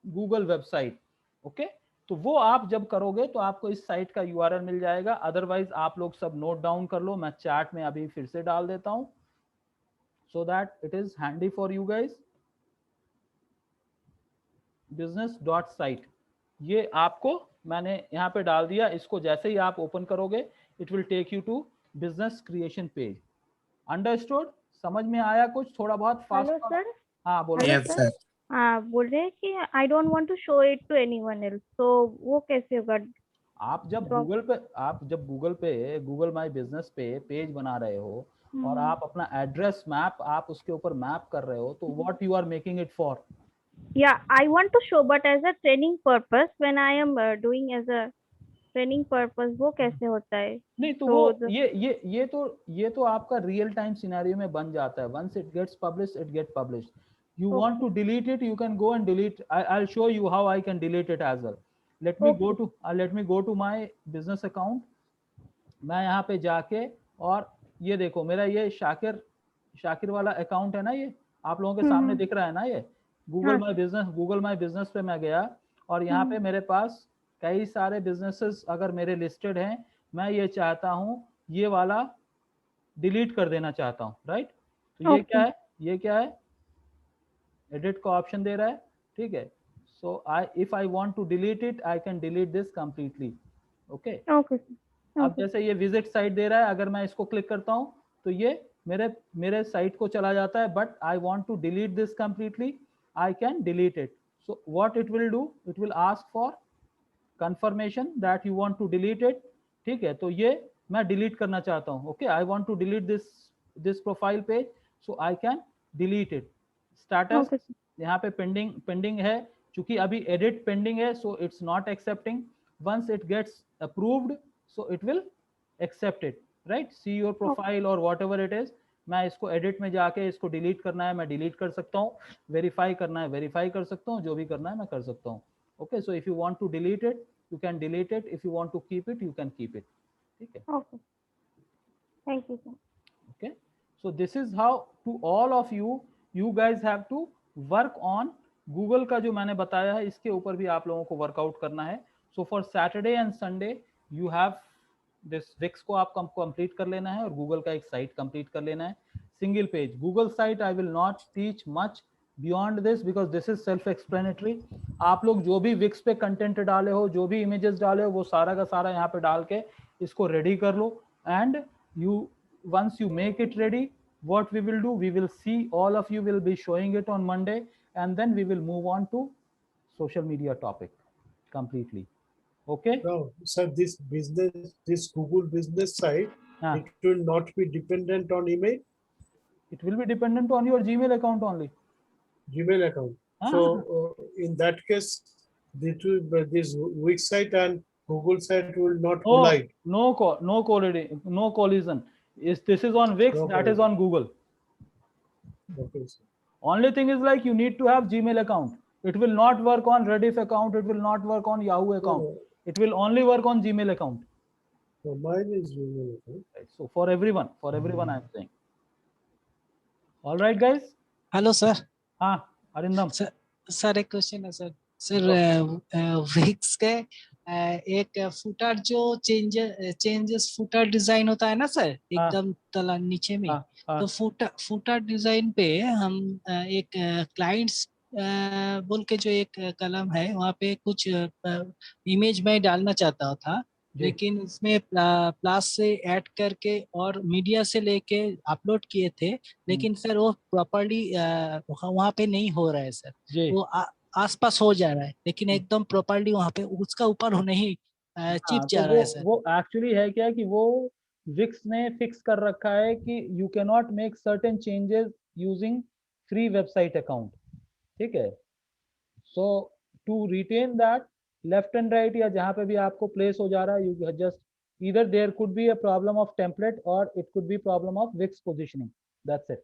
Google website. Okay, तो वो आप जब करोगे तो आपको इस साइट का URL मिल जाएगा। अदरवाइज आप लोग सब नोट डाउन कर लो, मैं चैट में अभी फिर से डाल देता हूं so that it is handy for you guys. business.site ये आपको मैंने यहाँ पे डाल दिया, इसको जैसे ही आप ओपन करोगे it will take you to business creation page. Understood, समझ में आया कुछ थोड़ा बहुत फास्ट? Hello sir. हाँ बोलो। Hello Yes, sir. sir. हाँ, बोल रहे हैं कि I don't want to show it to anyone else, तो वो कैसे होगा? आप जब गूगल पे गूगल माई बिजनेस पे पेज बना रहे हो और आप अपना एड्रेस मैप आप उसके ऊपर मैप कर रहे हो, तो what you are making it for? Yeah, I want to show, but as a training purpose, when I am doing as a training purpose, वो कैसे होता है? नहीं तो So वो the- ये तो आपका रियल टाइम सिनेरियो में बन जाता है। Once it gets published, it get published. You want to delete it, you can go and delete. I'll show you how I can delete it as well. Let me go to my business account. मैं यहाँ पे जाके और ये देखो मेरा ये शाकिर वाला अकाउंट है ना, ये आप लोगों के सामने दिख रहा है ना, ये गूगल माई बिजनेस पे मैं गया और यहाँ पे मेरे पास कई सारे बिजनेसेस अगर मेरे लिस्टेड हैं, मैं ये चाहता हूँ ये वाला डिलीट कर देना चाहता हूँ, राइट। तो ये क्या है एडिट का ऑप्शन दे रहा है, ठीक है। So if I want to delete it, I can delete this completely. Okay, अब जैसे ये विजिट साइट दे रहा है, अगर मैं इसको क्लिक करता हूँ तो ये मेरे साइट को चला जाता है, but I want to delete this completely, I can delete it. So what it will do, it will ask for confirmation that you want to delete it, ठीक है। तो ये मैं डिलीट करना चाहता हूँ। Okay, I want to delete this profile page, so I can delete it. Status यहाँ पे पेंडिंग है, क्योंकि अभी एडिट पेंडिंग है, so it's not accepting. Once it gets approved, so it will accept it, right. See your profile और whatever it is. मैं इसको edit में जाके इसको डिलीट करना है मैं डिलीट कर सकता हूँ, वेरीफाई करना है वेरीफाई कर सकता हूँ, जो भी करना है मैं कर सकता हूँ। Okay, so if you want to delete it you can delete it, if you want to keep it you can keep it, ठीक है। Okay, thank you sir. Okay, so this is how to all of you guys have to work on Google का जो मैंने बताया है इसके ऊपर भी आप लोगों को वर्कआउट करना है। So for Saturday and Sunday you have this Wix को आप कंप्लीट कर लेना है और Google का एक साइट कंप्लीट कर लेना है, single page Google site. I will not teach much beyond this because this is self explanatory। आप लोग जो भी Wix पे कंटेंट डाले हो, जो भी इमेजेस डाले हो, वो सारा का सारा यहाँ पे डाल के इसको रेडी कर लो। and you, once you make it ready, what we will do, we will see, all of you will be showing it on Monday, and then we will move on to social media topic completely. Okay. Now, sir, this Google business site, Ah, it will not be dependent on email, it will be dependent on your Gmail account only. Gmail account. Ah. So in that case, this Wix site and Google site will not collide. No collision. This is on Wix, No that is collision. on Google. Okay, sir. Only thing is like you need to have Gmail account. It will not work on Rediff account. It will not work on Yahoo account. Oh, It will only work on Gmail account. so mine is Gmail account. Right. So for everyone I'm saying. All right, guys. Hello sir. हाँ, Arindam. Sir एक question है sir. Sir Vicks के एक footer जो changes footer design होता है ना sir, एकदम तला नीचे में. तो फुटर डिजाइन पे हम एक क्लाइंट्स बोल के जो एक कलम है वहाँ पे कुछ इमेज मैं डालना चाहता था, लेकिन उसमें प्लस से ऐड करके और मीडिया से लेके अपलोड किए थे, लेकिन सर वो प्रॉपर्ली वहाँ पे नहीं हो रहा है सर. वो आसपास हो जा रहा है, लेकिन एकदम प्रॉपर्ली वहाँ पे उसका ऊपर नहीं चिप जा रहा है सर. वो एक्चुअली है क्या कि वो विक्स ने फिक्स कर रखा है कि you can not make certain changes using free website account. ठीक है. So to retain that, left and right या जहाँ पे भी आपको प्लेस हो जा रहा है, you just either there could be a problem of template or it could be problem of Wix positioning. That's it.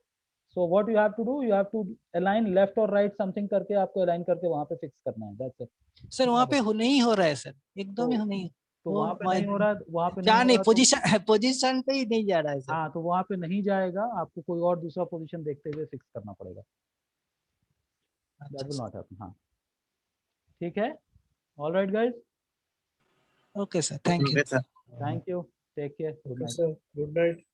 So what you have to do, you have to align left or right something करके आपको align करके वहाँ पे fix करना है. That's it. Sir वहाँ पे नहीं हो रहा है सर, एकदम ही नहीं. तो वहाँ पे नहीं हो रहा, वहाँ पे नहीं पोजीशन पे ही नहीं जा रहा है सर. हाँ, तो वहाँ पे नहीं जाएगा, आपको कोई और दूसरा पोजीशन देखते हुए फिक्स करना पड़ेगा. That will not happen. हाँ, ठीक है. All right, guys. Okay, sir. Thank you. Okay, sir. Thank you. Take care. Good Okay, night. sir. Good night.